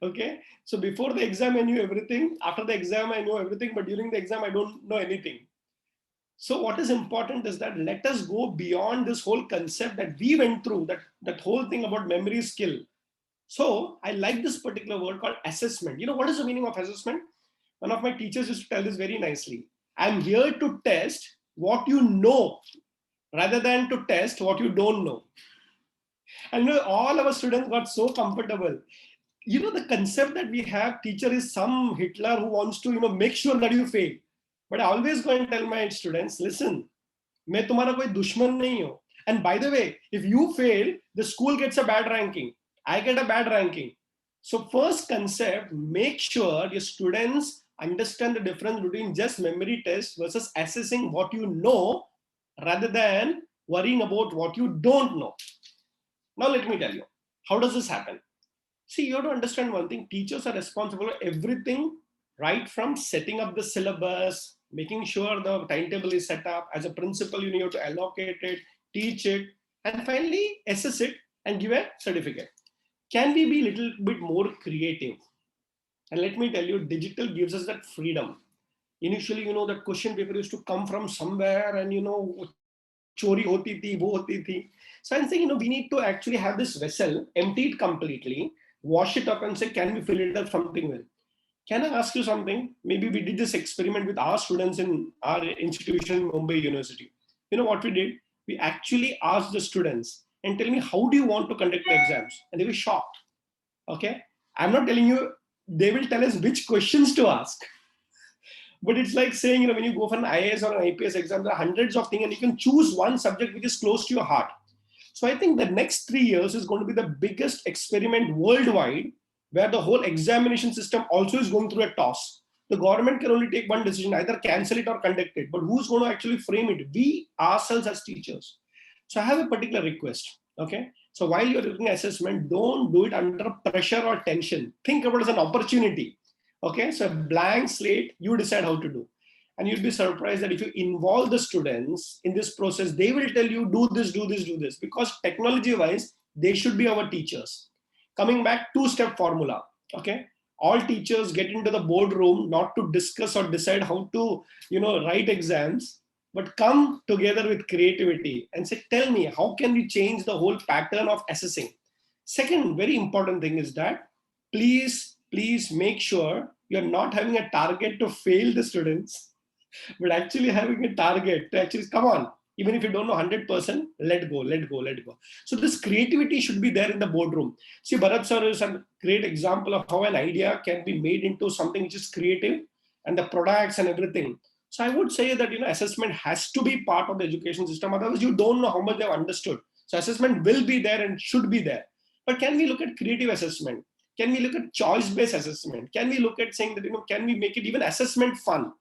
[SPEAKER 2] Okay, so before the exam I knew everything, after the exam I know everything, but during the exam I don't know anything. So what is important is that let us go beyond this whole concept that we went through, that whole thing about memory skill. So I like this particular word called assessment. What is the meaning of assessment? One of my teachers used to tell this very nicely. I'm here to test what you know rather than to test what you don't know. And all our students got so comfortable. The concept that we have, teacher is some Hitler who wants to, make sure that you fail. But I always go and tell my students, listen, मैं तुम्हारा कोई दुश्मन नहीं हूं. And by the way, if you fail, the school gets a bad ranking. I get a bad ranking. So first concept, make sure your students understand the difference between just memory test versus assessing what you know rather than worrying about what you don't know. Now let me tell you, how does this happen? See, you have to understand one thing, teachers are responsible for everything, right from setting up the syllabus, making sure the timetable is set up. As a principal, you need to allocate it, teach it, and finally assess it and give a certificate. Can we be a little bit more creative? And let me tell you, digital gives us that freedom. Initially, that question paper used to come from somewhere and, chori hoti thi, wo hoti thi. So I'm saying, we need to actually have this vessel, empty it completely, wash it up and say, can we fill it up something well? Can I ask you something? Maybe we did this experiment with our students in our institution, Mumbai University. What we did? We actually asked the students and tell me, how do you want to conduct the exams? And they were shocked. Okay. I'm not telling you, they will tell us which questions to ask. But it's like saying, when you go for an IAS or an IPS exam, there are hundreds of things and you can choose one subject which is close to your heart. So I think the next 3 years is going to be the biggest experiment worldwide where the whole examination system also is going through a toss. The government can only take one decision, either cancel it or conduct it. But who's going to actually frame it? We ourselves as teachers. So I have a particular request. Okay. So while you're doing assessment, don't do it under pressure or tension. Think about it as an opportunity. Okay. So blank slate, you decide how to do. And you'd be surprised that if you involve the students in this process, they will tell you, do this, do this, do this. Because technology-wise, they should be our teachers. Coming back, 2-step formula. Okay. All teachers get into the boardroom not to discuss or decide how to, write exams, but come together with creativity and say, tell me, how can we change the whole pattern of assessing? Second, very important thing is that please make sure you're not having a target to fail the students, but actually having a target to actually come on. Even if you don't know 100%, let go. So this creativity should be there in the boardroom. See, Bharat sir is a great example of how an idea can be made into something which is creative, and the products and everything. So I would say that, assessment has to be part of the education system. Otherwise, you don't know how much they've understood. So assessment will be there and should be there. But can we look at creative assessment? Can we look at choice-based assessment? Can we look at saying that, can we make it even assessment fun?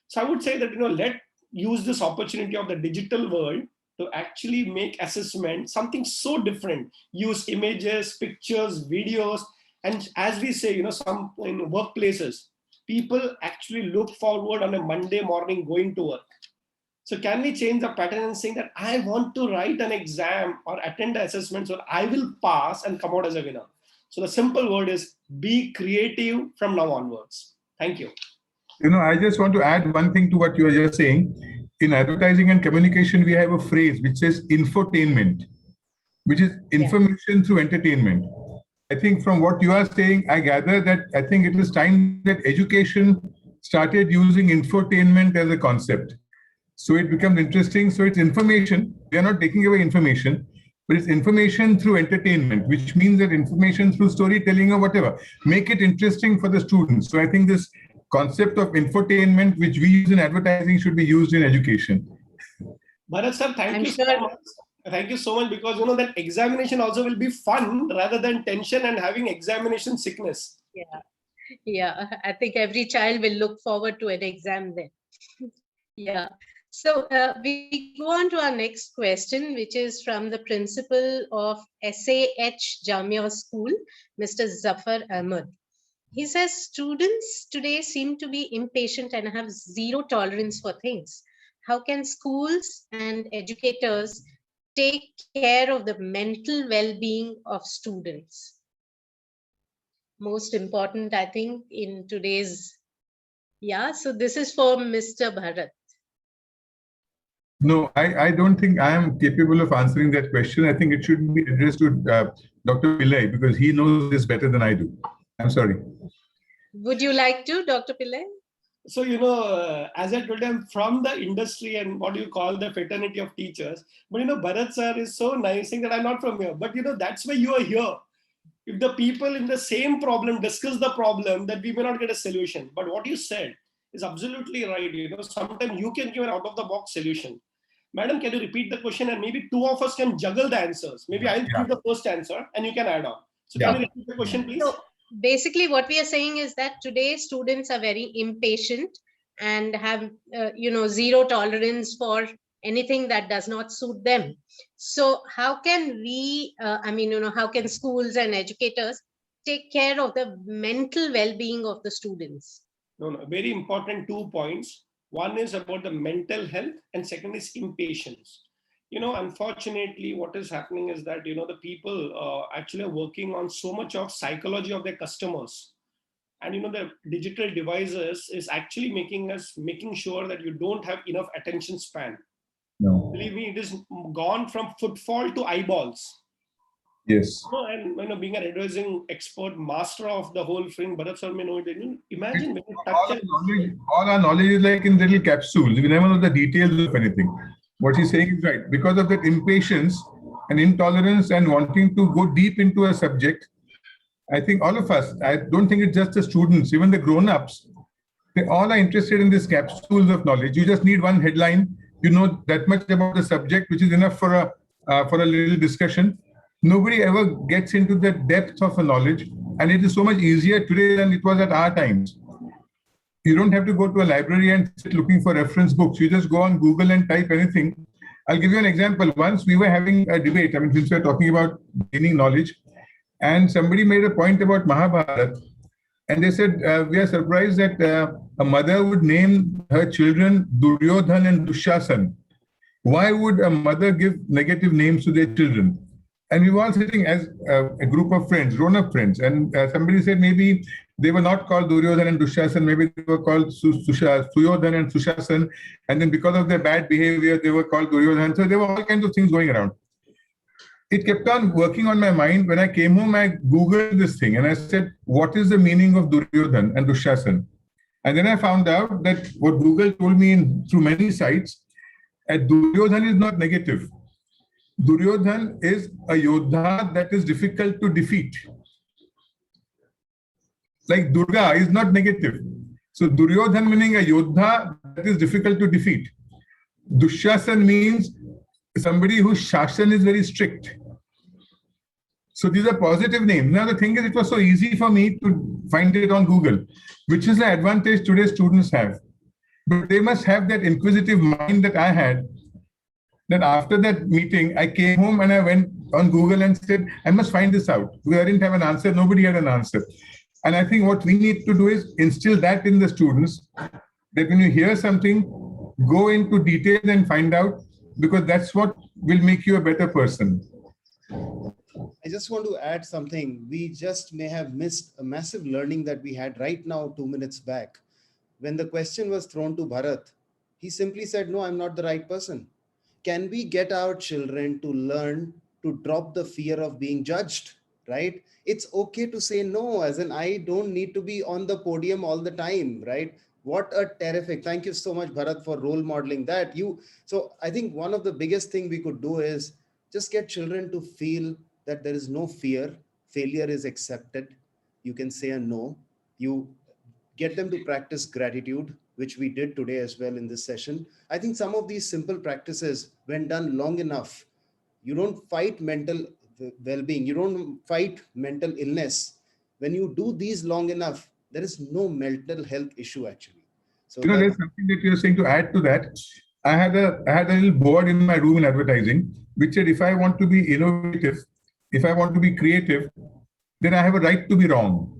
[SPEAKER 2] So I would say that, let use this opportunity of the digital world to actually make assessment something so different. Use images, pictures, videos, and as we say, some in workplaces, people actually look forward on a Monday morning going to work. So can we change the pattern and saying that I want to write an exam or attend the assessment so I will pass and come out as a winner? So the simple word is be creative from now onwards. Thank you.
[SPEAKER 3] I just want to add one thing to what you are just saying. In advertising and communication, we have a phrase which says infotainment, which is information through entertainment. I think from what you are saying, I gather that I think it is time that education started using infotainment as a concept. So it becomes interesting. So it's information. We are not taking away information, but it's information through entertainment, which means that information through storytelling or whatever. Make it interesting for the students. So I think this concept of infotainment, which we use in advertising, should be used in education.
[SPEAKER 2] Bharat sir, thank you so much. Thank you so much, because that examination also will be fun rather than tension and having examination sickness.
[SPEAKER 1] Yeah, I think every child will look forward to an exam then. Yeah. So we go on to our next question, which is from the principal of SAH Jamia School, Mr. Zafar Ahmed. He says, students today seem to be impatient and have zero tolerance for things. How can schools and educators take care of the mental well-being of students? Most important, I think, in today's, so this is for Mr. Bharat.
[SPEAKER 3] No, I don't think I am capable of answering that question. I think it should be addressed to Dr. Pillai, because he knows this better than I do. I'm sorry.
[SPEAKER 1] Would you like to, Dr. Pillai?
[SPEAKER 2] So, as I told you, I'm from the industry and what you call the fraternity of teachers. But, Bharat sir is so nice saying that I'm not from here. But, that's why you are here. If the people in the same problem discuss the problem, that we may not get a solution. But what you said is absolutely right. Sometimes you can give an out-of-the-box solution. Madam, can you repeat the question? And maybe two of us can juggle the answers. Maybe I'll give the first answer and you can add on. So can you repeat the question, please?
[SPEAKER 1] So basically what we are saying is that today students are very impatient and have, zero tolerance for anything that does not suit them. So how can we, how can schools and educators take care of the mental well-being of the students?
[SPEAKER 2] No, very important 2 points. One is about the mental health and second is impatience. Unfortunately, what is happening is that, the people actually are working on so much of psychology of their customers. And, the digital devices is actually making sure that you don't have enough attention span.
[SPEAKER 3] No.
[SPEAKER 2] Believe me, it is gone from footfall to eyeballs.
[SPEAKER 3] Yes.
[SPEAKER 2] And being an advertising expert, master of the whole thing, Bharat sir may know it. Imagine when you touch
[SPEAKER 3] all our knowledge is like in little capsules. We never know the details of anything. What he's saying is right. Because of that impatience and intolerance and wanting to go deep into a subject, I think all of us, I don't think it's just the students, even the grown-ups, they all are interested in these capsules of knowledge. You just need one headline. You know that much about the subject, which is enough for a little discussion. Nobody ever gets into the depth of a knowledge, and it is so much easier today than it was at our times. You don't have to go to a library and sit looking for reference books. You just go on Google and type anything. I'll give you an example. Once we were having a debate, since we're talking about gaining knowledge, and somebody made a point about Mahabharata, and they said, we are surprised that a mother would name her children Duryodhan and Dushasan. Why would a mother give negative names to their children? And we were all sitting as a group of friends, grown-up friends, and somebody said maybe they were not called Duryodhan and Dushasan, maybe they were called Suyodhan and Sushasan, and then because of their bad behavior, they were called Duryodhan. So there were all kinds of things going around. it kept on working on my mind. When I came home, I Googled this thing and I said, what is the meaning of Duryodhan and Dushasan? And then I found out that what Google told me through many sites, Duryodhan is not negative. Duryodhan is a Yodha that is difficult to defeat. Like Durga is not negative. So Duryodhan meaning a Yodha that is difficult to defeat. Dushasan means somebody whose Shashan is very strict. So these are positive names. Now the thing is, it was so easy for me to find it on Google, which is the advantage today's students have. But they must have that inquisitive mind that I had, that after that meeting, I came home and I went on Google and said, I must find this out. Because I didn't have an answer. Nobody had an answer. And I think what we need to do is instill that in the students, that when you hear something, go into detail and find out, because that's what will make you a better person.
[SPEAKER 4] I just want to add something. We just may have missed a massive learning that we had right now, 2 minutes back. When the question was thrown to Bharat, he simply said, no, I'm not the right person. Can we get our children to learn to drop the fear of being judged, right? It's okay to say no, as in I don't need to be on the podium all the time, right? What a terrific, thank you so much, Bharat, for role modeling that. So I think one of the biggest thing we could do is just get children to feel that there is no fear. Failure is accepted. You can say a no. You get them to practice gratitude, which we did today as well in this session. I think some of these simple practices, when done long enough, you don't fight mental well-being. You don't fight mental illness. When you do these long enough, there is no mental health issue actually. So
[SPEAKER 3] there's something that you're saying to add to that. I had a little board in my room in advertising, which said, if I want to be innovative, if I want to be creative, then I have a right to be wrong.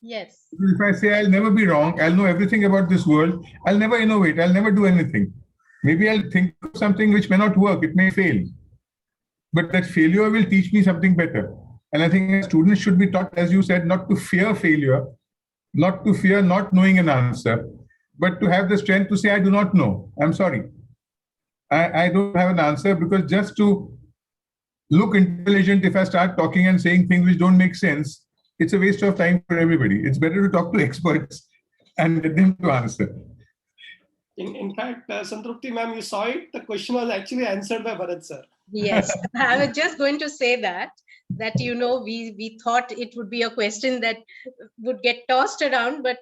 [SPEAKER 1] Yes.
[SPEAKER 3] If I say I'll never be wrong, I'll know everything about this world, I'll never innovate, I'll never do anything. Maybe I'll think of something which may not work, it may fail. But that failure will teach me something better. And I think students should be taught, as you said, not to fear failure, not to fear not knowing an answer, but to have the strength to say, I do not know, I'm sorry. I don't have an answer, because just to look intelligent, if I start talking and saying things which don't make sense, it's a waste of time for everybody. It's better to talk to experts and get them to answer.
[SPEAKER 2] In fact, Santrupti ma'am, you saw it. The question was actually answered by Bharat sir.
[SPEAKER 1] Yes, I was just going to say that we thought it would be a question that would get tossed around, but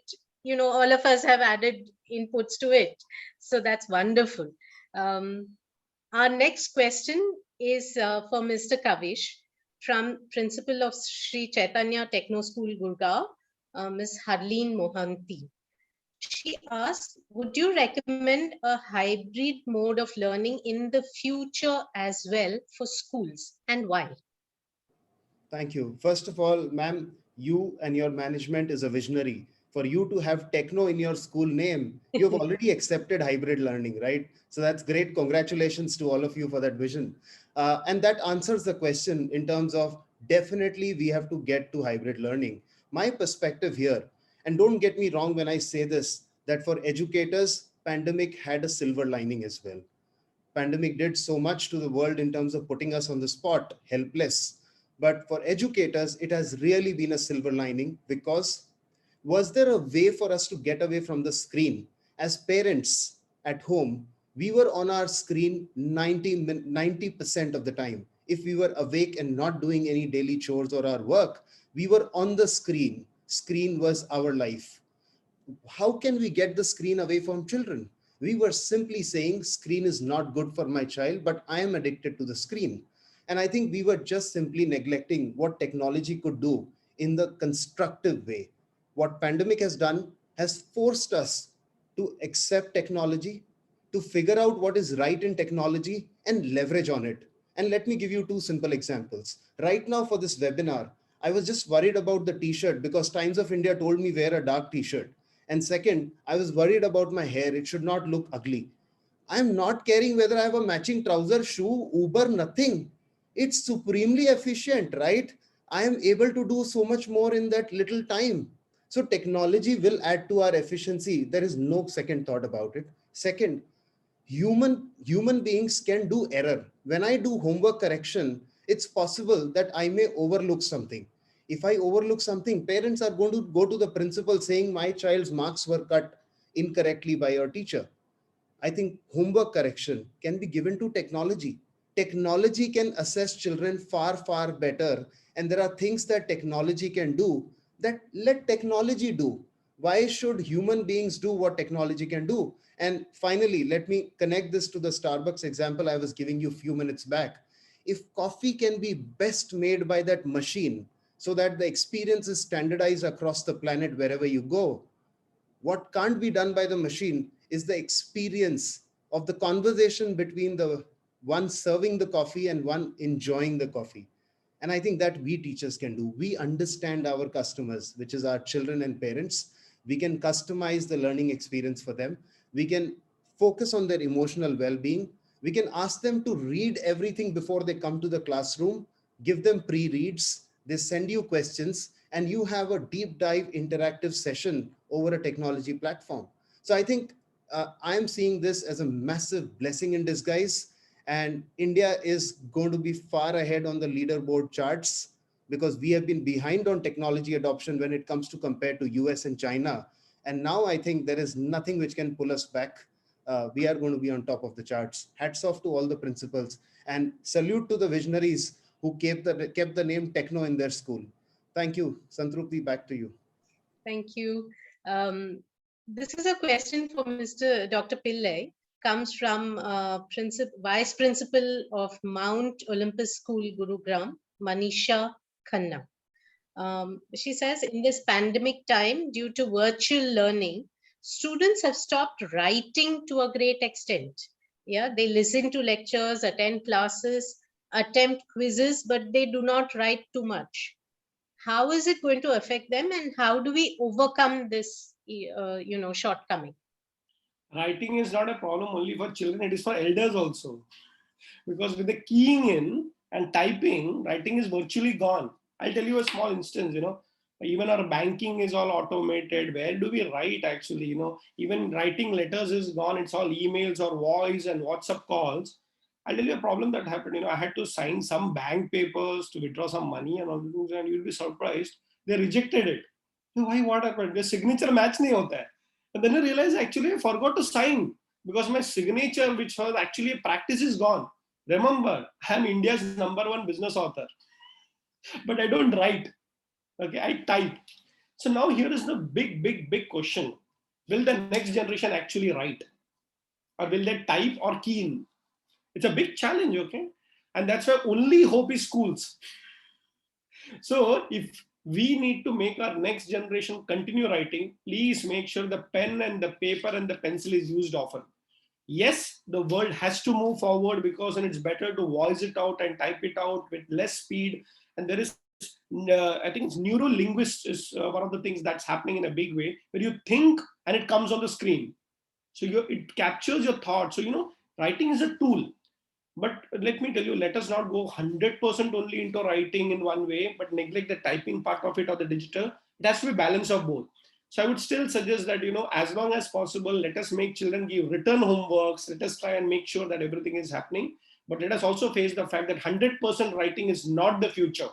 [SPEAKER 1] all of us have added inputs to it. So that's wonderful. Our next question is for Mr. Kavish, from Principal of Sri Chaitanya Techno School, Gurgaon, Ms. Harleen Mohanty. She asks, would you recommend a hybrid mode of learning in the future as well for schools, and why?
[SPEAKER 4] Thank you. First of all, ma'am, you and your management is a visionary. For you to have techno in your school name, you've already accepted hybrid learning, right? So that's great. Congratulations to all of you for that vision. And that answers the question in terms of definitely we have to get to hybrid learning. My perspective here, and don't get me wrong when I say this, that for educators, pandemic had a silver lining as well. Pandemic did so much to the world in terms of putting us on the spot, helpless. But for educators, it has really been a silver lining, because was there a way for us to get away from the screen? As parents at home, we were on our screen 90% of the time. If we were awake and not doing any daily chores or our work, we were on the screen. Screen was our life. How can we get the screen away from children? We were simply saying screen is not good for my child, but I am addicted to the screen. And I think we were just simply neglecting what technology could do in the constructive way. What pandemic has done has forced us to accept technology, to figure out what is right in technology and leverage on it. And let me give you two simple examples. Right now for this webinar, I was just worried about the t-shirt because Times of India told me wear a dark t-shirt. And second, I was worried about my hair. It should not look ugly. I'm not caring whether I have a matching trouser, shoe, Uber, nothing. It's supremely efficient, right? I am able to do so much more in that little time. So technology will add to our efficiency. There is no second thought about it. Second, human beings can do error. When I do homework correction it's possible that I may overlook something. If I overlook something, parents are going to go to the principal saying my child's marks were cut incorrectly by your teacher. I think homework correction can be given to technology. Technology can assess children far, far better. And there are things that technology can do that let technology do. Why should human beings do what technology can do? And finally, let me connect this to the Starbucks example I was giving you a few minutes back. If coffee can be best made by that machine so that the experience is standardized across the planet wherever you go, what can't be done by the machine is the experience of the conversation between the one serving the coffee and one enjoying the coffee. And I think that we teachers can do. We understand our customers, which is our children and parents. We can customize the learning experience for them. We can focus on their emotional well-being. We can ask them to read everything before they come to the classroom, give them pre-reads, they send you questions, and you have a deep dive interactive session over a technology platform. So I think I'm seeing this as a massive blessing in disguise. And India is going to be far ahead on the leaderboard charts because we have been behind on technology adoption when it comes to compare to US and China. And now I think there is nothing which can pull us back. We are going to be on top of the charts. Hats off to all the principals and salute to the visionaries who kept the name Techno in their school. Thank you. Santrupti, back to you.
[SPEAKER 1] Thank you. This is a question for Dr. Pillai. Comes from Vice Principal of Mount Olympus School, Gurugram, Manisha Khanna. She says, in this pandemic time, due to virtual learning, students have stopped writing to a great extent. Yeah, they listen to lectures, attend classes, attempt quizzes, but they do not write too much. How is it going to affect them, and how do we overcome this, shortcoming?
[SPEAKER 2] Writing is not a problem only for children, it is for elders also. Because with the keying in and typing, writing is virtually gone. I'll tell you a small instance, even our banking is all automated. Where do we write actually? Even writing letters is gone. It's all emails or voice and WhatsApp calls. I'll tell you a problem that happened. I had to sign some bank papers to withdraw some money and all the things, and you'll be surprised. They rejected it. Why? What happened? The signature match nahi hota hai. And then I realized actually I forgot to sign because my signature, which was actually a practice, is gone. Remember, I am India's #1 business author, but I don't write. Okay, I type. So now here is the big question. Will the next generation actually write? Or will they type or key in? It's a big challenge, okay? And that's why only hope is schools. So if we need to make our next generation continue writing, please make sure the pen and the paper and the pencil is used often. Yes, the world has to move forward because it's better to voice it out and type it out with less speed. And there is, I think it's neurolinguistics is one of the things that's happening in a big way, where you think and it comes on the screen. So it captures your thoughts. So, writing is a tool. But let me tell you, let us not go 100% only into writing in one way, but neglect the typing part of it or the digital. It has to be balance of both. So I would still suggest that, as long as possible, let us make children give written homeworks. Let us try and make sure that everything is happening. But let us also face the fact that 100% writing is not the future.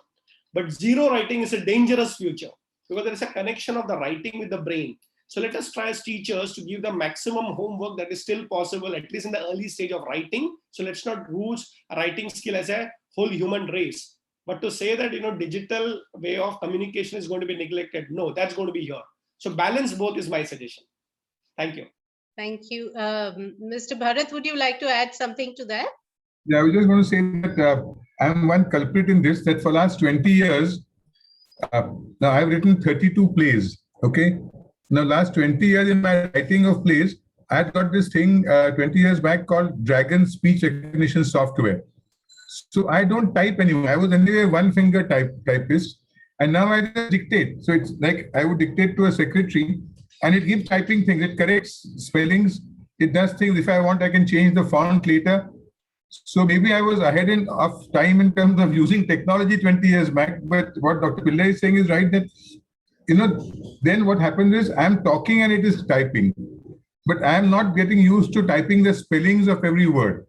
[SPEAKER 2] But zero writing is a dangerous future because there is a connection of the writing with the brain. So let us try as teachers to give the maximum homework that is still possible, at least in the early stage of writing. So let's not lose a writing skill as a whole human race. But to say that, digital way of communication is going to be neglected, no, that's going to be here. So balance both is my suggestion. Thank you.
[SPEAKER 1] Thank you. Mr. Bharat, would you like to add something to that?
[SPEAKER 3] Yeah, I was just going to say that I'm one culprit in this, that for last 20 years, now I've written 32 plays, okay? Now, last 20 years in my writing of plays, I got this thing 20 years back called Dragon Speech Recognition Software. So I don't type anymore. I was anyway one-finger typist, and now I just dictate. So it's like I would dictate to a secretary, and it keeps typing things. It corrects spellings. It does things. If I want, I can change the font later. So maybe I was ahead of time in terms of using technology 20 years back. But what Dr. Pillai is saying is right, that then what happens is I'm talking and it is typing, but I'm not getting used to typing the spellings of every word.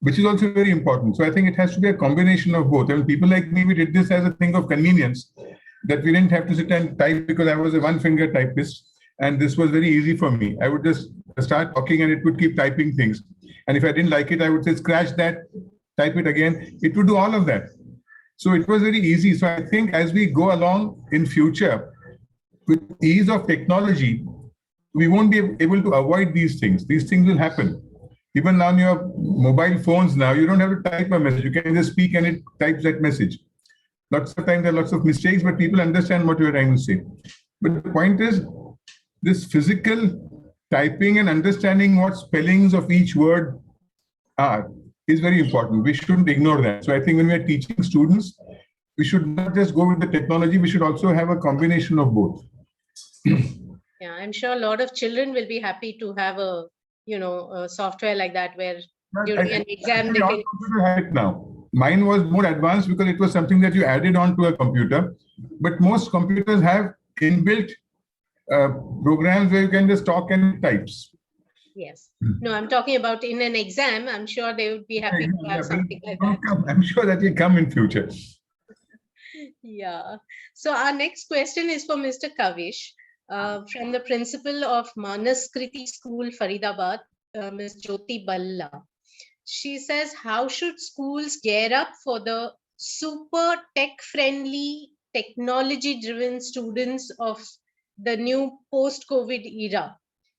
[SPEAKER 3] which is also very important. So I think it has to be a combination of both. And people like me, we did this as a thing of convenience, that we didn't have to sit and type because I was a one-finger typist. And this was very easy for me. I would just start talking and it would keep typing things. And if I didn't like it, I would say, scratch that, type it again. It would do all of that. So it was very easy. So I think as we go along in future, with ease of technology, we won't be able to avoid these things. These things will happen. Even on your mobile phones now, you don't have to type a message. You can just speak and it types that message. Lots of times there are lots of mistakes, but people understand what you're trying to say. But the point is, this physical typing and understanding what spellings of each word are is very important. We shouldn't ignore that. So I think when we're teaching students, we should not just go with the technology, we should also have a combination of both.
[SPEAKER 1] Yeah, I'm sure a lot of children will be happy to have a, a software like that where during an exam they
[SPEAKER 3] all
[SPEAKER 1] can.
[SPEAKER 3] computers have it now. Mine was more advanced because it was something that you added on to a computer. But most computers have inbuilt programs where you can just talk and types.
[SPEAKER 1] Yes. No, I'm talking about in an exam. I'm sure they would be happy to have something like that.
[SPEAKER 3] I'm sure that will come in future.
[SPEAKER 1] Yeah. So our next question is for Mr. Kavish, from the principal of Manaskriti School, Faridabad, Ms. Jyoti Balla. She says, how should schools gear up for the super tech-friendly, technology-driven students of the new post-COVID era?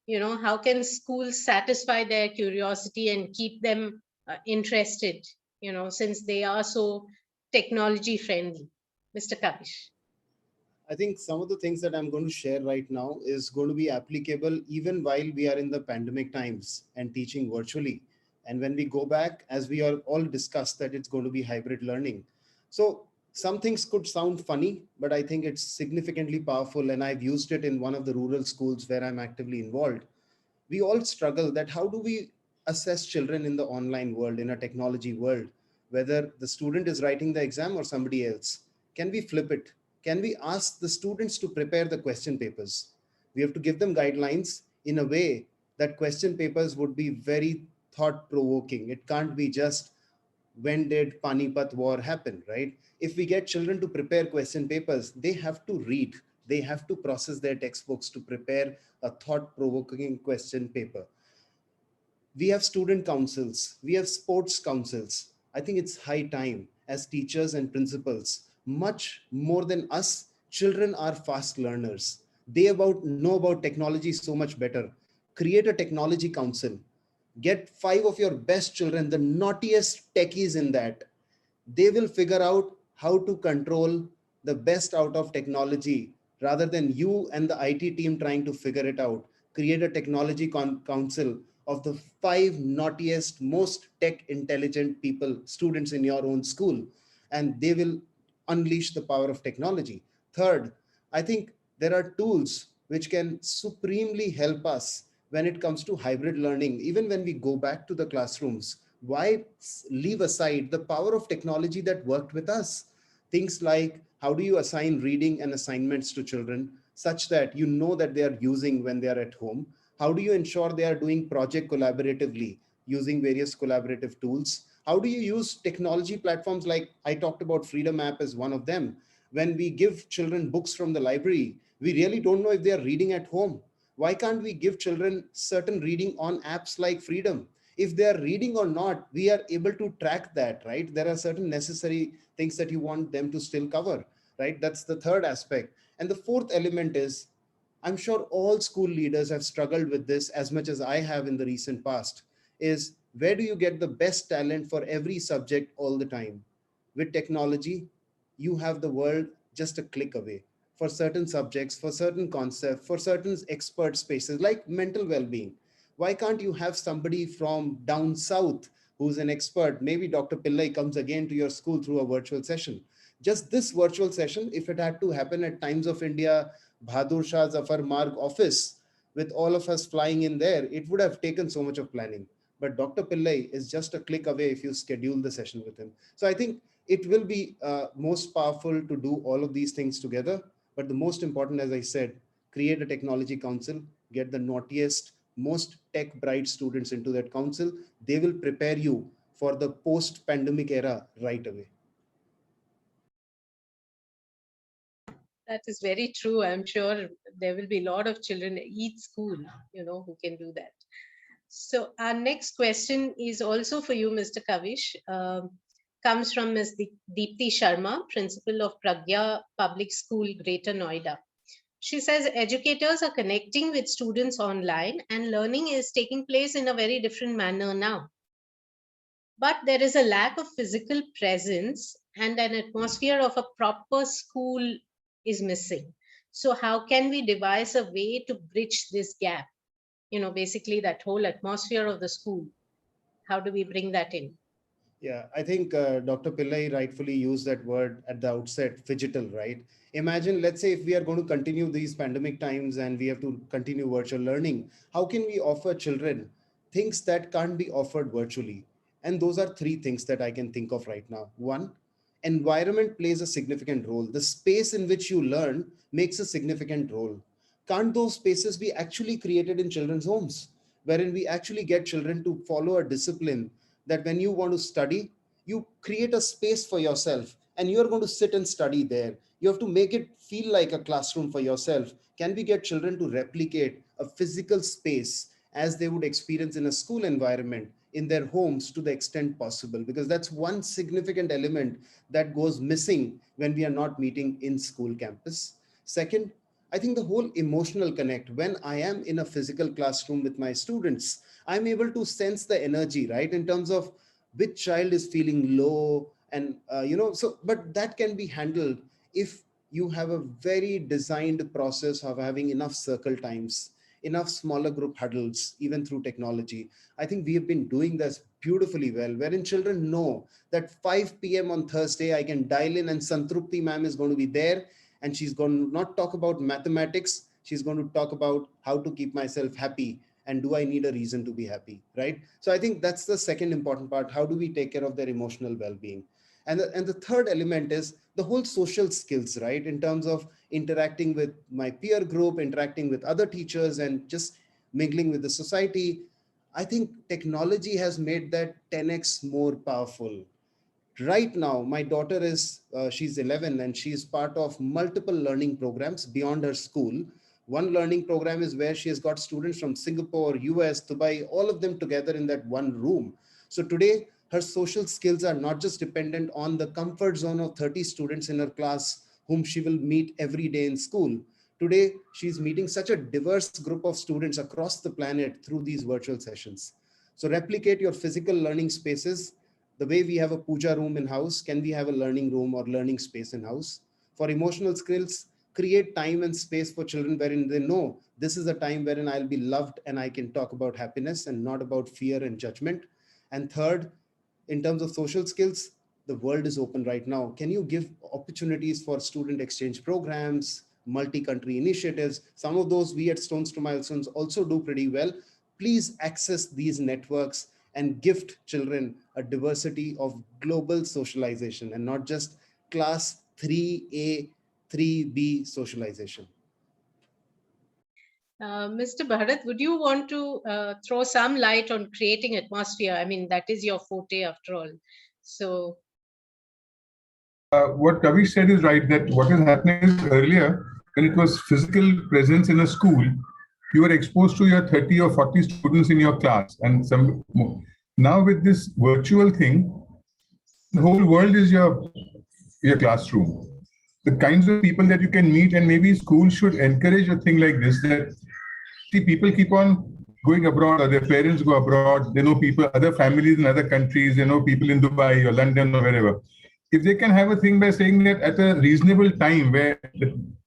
[SPEAKER 1] How can schools satisfy their curiosity and keep them interested, since they are so technology-friendly? Mr. Kavish.
[SPEAKER 4] I think some of the things that I'm going to share right now is going to be applicable even while we are in the pandemic times and teaching virtually. And when we go back, as we are all discussed, that it's going to be hybrid learning. So some things could sound funny, but I think it's significantly powerful. And I've used it in one of the rural schools where I'm actively involved. We all struggle that how do we assess children in the online world, in a technology world, whether the student is writing the exam or somebody else? Can we flip it? Can we ask the students to prepare the question papers? We have to give them guidelines in a way that question papers would be very thought provoking. It can't be just when did Panipat war happen, right? If we get children to prepare question papers, they have to read, they have to process their textbooks to prepare a thought provoking question paper. We have student councils, we have sports councils. I think it's high time as teachers and principals, much more than us, children are fast learners. They know about technology so much better. Create a technology council. Get 5 of your best children, the naughtiest techies in that. They will figure out how to control the best out of technology rather than you and the IT team trying to figure it out. Create a technology council of the 5 naughtiest, most tech intelligent people, students in your own school, and they will unleash the power of technology. Third, I think there are tools which can supremely help us when it comes to hybrid learning. Even when we go back to the classrooms, why leave aside the power of technology that worked with us? Things like how do you assign reading and assignments to children such that you know that they are using when they are at home? How do you ensure they are doing project collaboratively using various collaborative tools? How do you use technology platforms like I talked about Freedom app as one of them? When we give children books from the library, we really don't know if they are reading at home. Why can't we give children certain reading on apps like Freedom? If they are reading or not, we are able to track that, right? There are certain necessary things that you want them to still cover, right? That's the third aspect. And the fourth element is, I'm sure all school leaders have struggled with this as much as I have in the recent past, is where do you get the best talent for every subject all the time? With technology, you have the world just a click away for certain subjects, for certain concepts, for certain expert spaces like mental well-being. Why can't you have somebody from down south who's an expert? Maybe Dr. Pillai comes again to your school through a virtual session. Just this virtual session, if it had to happen at Times of India, Bahadur Shah Zafar Marg office, with all of us flying in there, it would have taken so much of planning. But Dr. Pillai is just a click away if you schedule the session with him. So I think it will be most powerful to do all of these things together. But the most important, as I said, create a technology council, get the naughtiest, most tech bright students into that council. They will prepare you for the post-pandemic era right away.
[SPEAKER 1] That is very true. I'm sure there will be a lot of children at each school, who can do that. So our next question is also for you, Mr. Kavish. Comes from Ms. Deepthi Sharma, principal of Pragya Public School, Greater Noida. She says educators are connecting with students online and learning is taking place in a very different manner now. But there is a lack of physical presence and an atmosphere of a proper school is missing. So how can we devise a way to bridge this gap? Basically that whole atmosphere of the school. How do we bring that in?
[SPEAKER 4] Yeah, I think Dr. Pillai rightfully used that word at the outset, phygital, right? Imagine, let's say, if we are going to continue these pandemic times and we have to continue virtual learning, how can we offer children things that can't be offered virtually? And those are three things that I can think of right now. One, environment plays a significant role. The space in which you learn makes a significant role. Can't those spaces be actually created in children's homes, wherein we actually get children to follow a discipline that when you want to study, you create a space for yourself and you're going to sit and study there. You have to make it feel like a classroom for yourself. Can we get children to replicate a physical space as they would experience in a school environment in their homes to the extent possible? Because that's one significant element that goes missing when we are not meeting in school campus. Second, I think the whole emotional connect, when I am in a physical classroom with my students, I'm able to sense the energy, right? In terms of which child is feeling low and, but that can be handled if you have a very designed process of having enough circle times, enough smaller group huddles, even through technology. I think we have been doing this beautifully well, wherein children know that 5 p.m. on Thursday, I can dial in and Santrupti ma'am is going to be there. And she's going to not talk about mathematics. She's going to talk about how to keep myself happy. And do I need a reason to be happy, right? So I think that's the second important part. How do we take care of their emotional well-being? And the third element is the whole social skills, right? In terms of interacting with my peer group, interacting with other teachers, and just mingling with the society. I think technology has made that 10x more powerful. Right now, my daughter is, she's 11 and she's part of multiple learning programs beyond her school. One learning program is where she has got students from Singapore, US, Dubai, all of them together in that one room. So today, her social skills are not just dependent on the comfort zone of 30 students in her class whom she will meet every day in school. Today, she's meeting such a diverse group of students across the planet through these virtual sessions. So replicate your physical learning spaces. The way we have a puja room in house, can we have a learning room or learning space in house? For emotional skills, create time and space for children wherein they know this is a time wherein I'll be loved and I can talk about happiness and not about fear and judgment. And third, in terms of social skills, the world is open right now. Can you give opportunities for student exchange programs, multi-country initiatives? Some of those we at Stones to Milestones also do pretty well. Please access these networks and gift children a diversity of global socialization and not just class 3A, 3B socialization.
[SPEAKER 1] Mr. Bharat, would you want to throw some light on creating atmosphere? I mean, that is your forte after all. So.
[SPEAKER 3] What Kavish said is right, that what is happening is earlier, when it was physical presence in a school, you were exposed to your 30 or 40 students in your class and some more. Now with this virtual thing, the whole world is your classroom. The kinds of people that you can meet, and maybe schools should encourage a thing like this, that see, people keep on going abroad, or their parents go abroad, they know people, other families in other countries, they know people in Dubai or London or wherever. If they can have a thing by saying that at a reasonable time where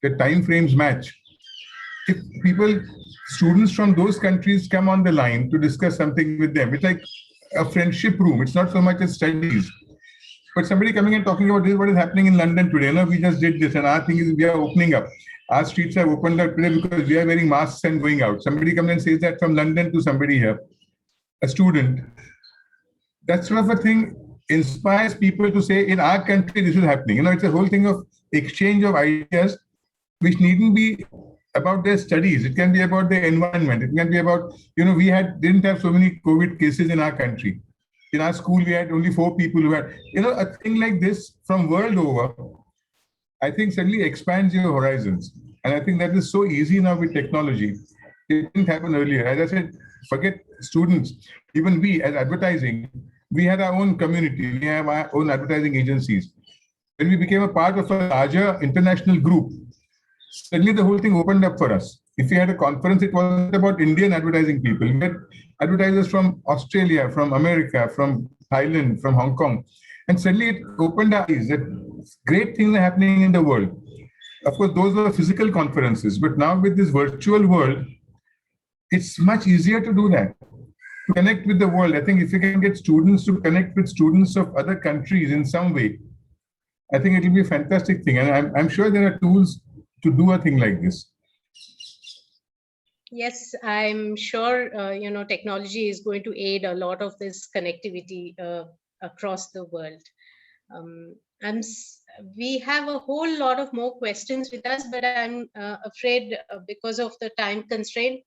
[SPEAKER 3] the time frames match, if students from those countries come on the line to discuss something with them, it's like a friendship room. It's not so much as studies. But somebody coming and talking about this, what is happening in London today. We just did this, and our thing is we are opening up. Our streets have opened up today because we are wearing masks and going out. Somebody comes and says that from London to somebody here, a student. That sort of a thing inspires people to say, in our country, this is happening. It's a whole thing of exchange of ideas, which needn't be about their studies. It can be about their environment. It can be about, we didn't have so many COVID cases in our country. In our school, we had only 4 people who had, a thing like this from world over, I think suddenly expands your horizons. And I think that is so easy now with technology. It didn't happen earlier. As I said, forget students. Even we, as advertising, we had our own community. We have our own advertising agencies. When we became a part of a larger international group, suddenly the whole thing opened up for us. If we had a conference, it wasn't about Indian advertising people. We had advertisers from Australia, from America, from Thailand, from Hong Kong. And suddenly it opened our eyes that great things are happening in the world. Of course, those were physical conferences, but now with this virtual world, it's much easier to do that, to connect with the world. I think if you can get students to connect with students of other countries in some way, I think it will be a fantastic thing. And I'm sure there are tools to do a thing like this.
[SPEAKER 1] Yes, I'm sure, technology is going to aid a lot of this connectivity across the world. We have a whole lot of more questions with us, but I'm afraid because of the time constraint,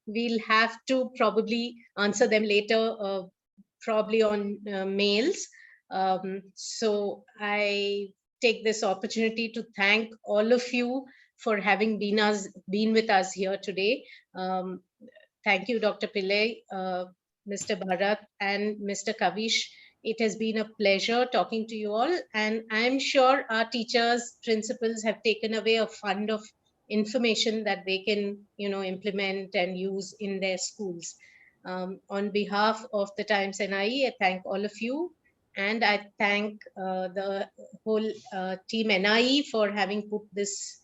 [SPEAKER 1] we'll have to probably answer them later, probably on mails. So I take this opportunity to thank all of you for having been with us here today. Thank you, Dr. Pillai, Mr. Bharat, and Mr. Kavish. It has been a pleasure talking to you all, and I'm sure our teachers, principals have taken away a fund of information that they can, implement and use in their schools. On behalf of the Times NIE, I thank all of you, and I thank the whole team NIE for having put this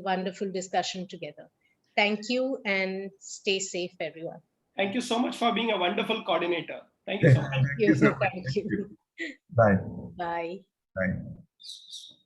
[SPEAKER 1] wonderful discussion together. Thank you, and stay safe, everyone.
[SPEAKER 2] Thank you so much for being a wonderful coordinator. Thank you so much.
[SPEAKER 1] Thank you.
[SPEAKER 3] Bye.
[SPEAKER 1] Bye.
[SPEAKER 3] Bye.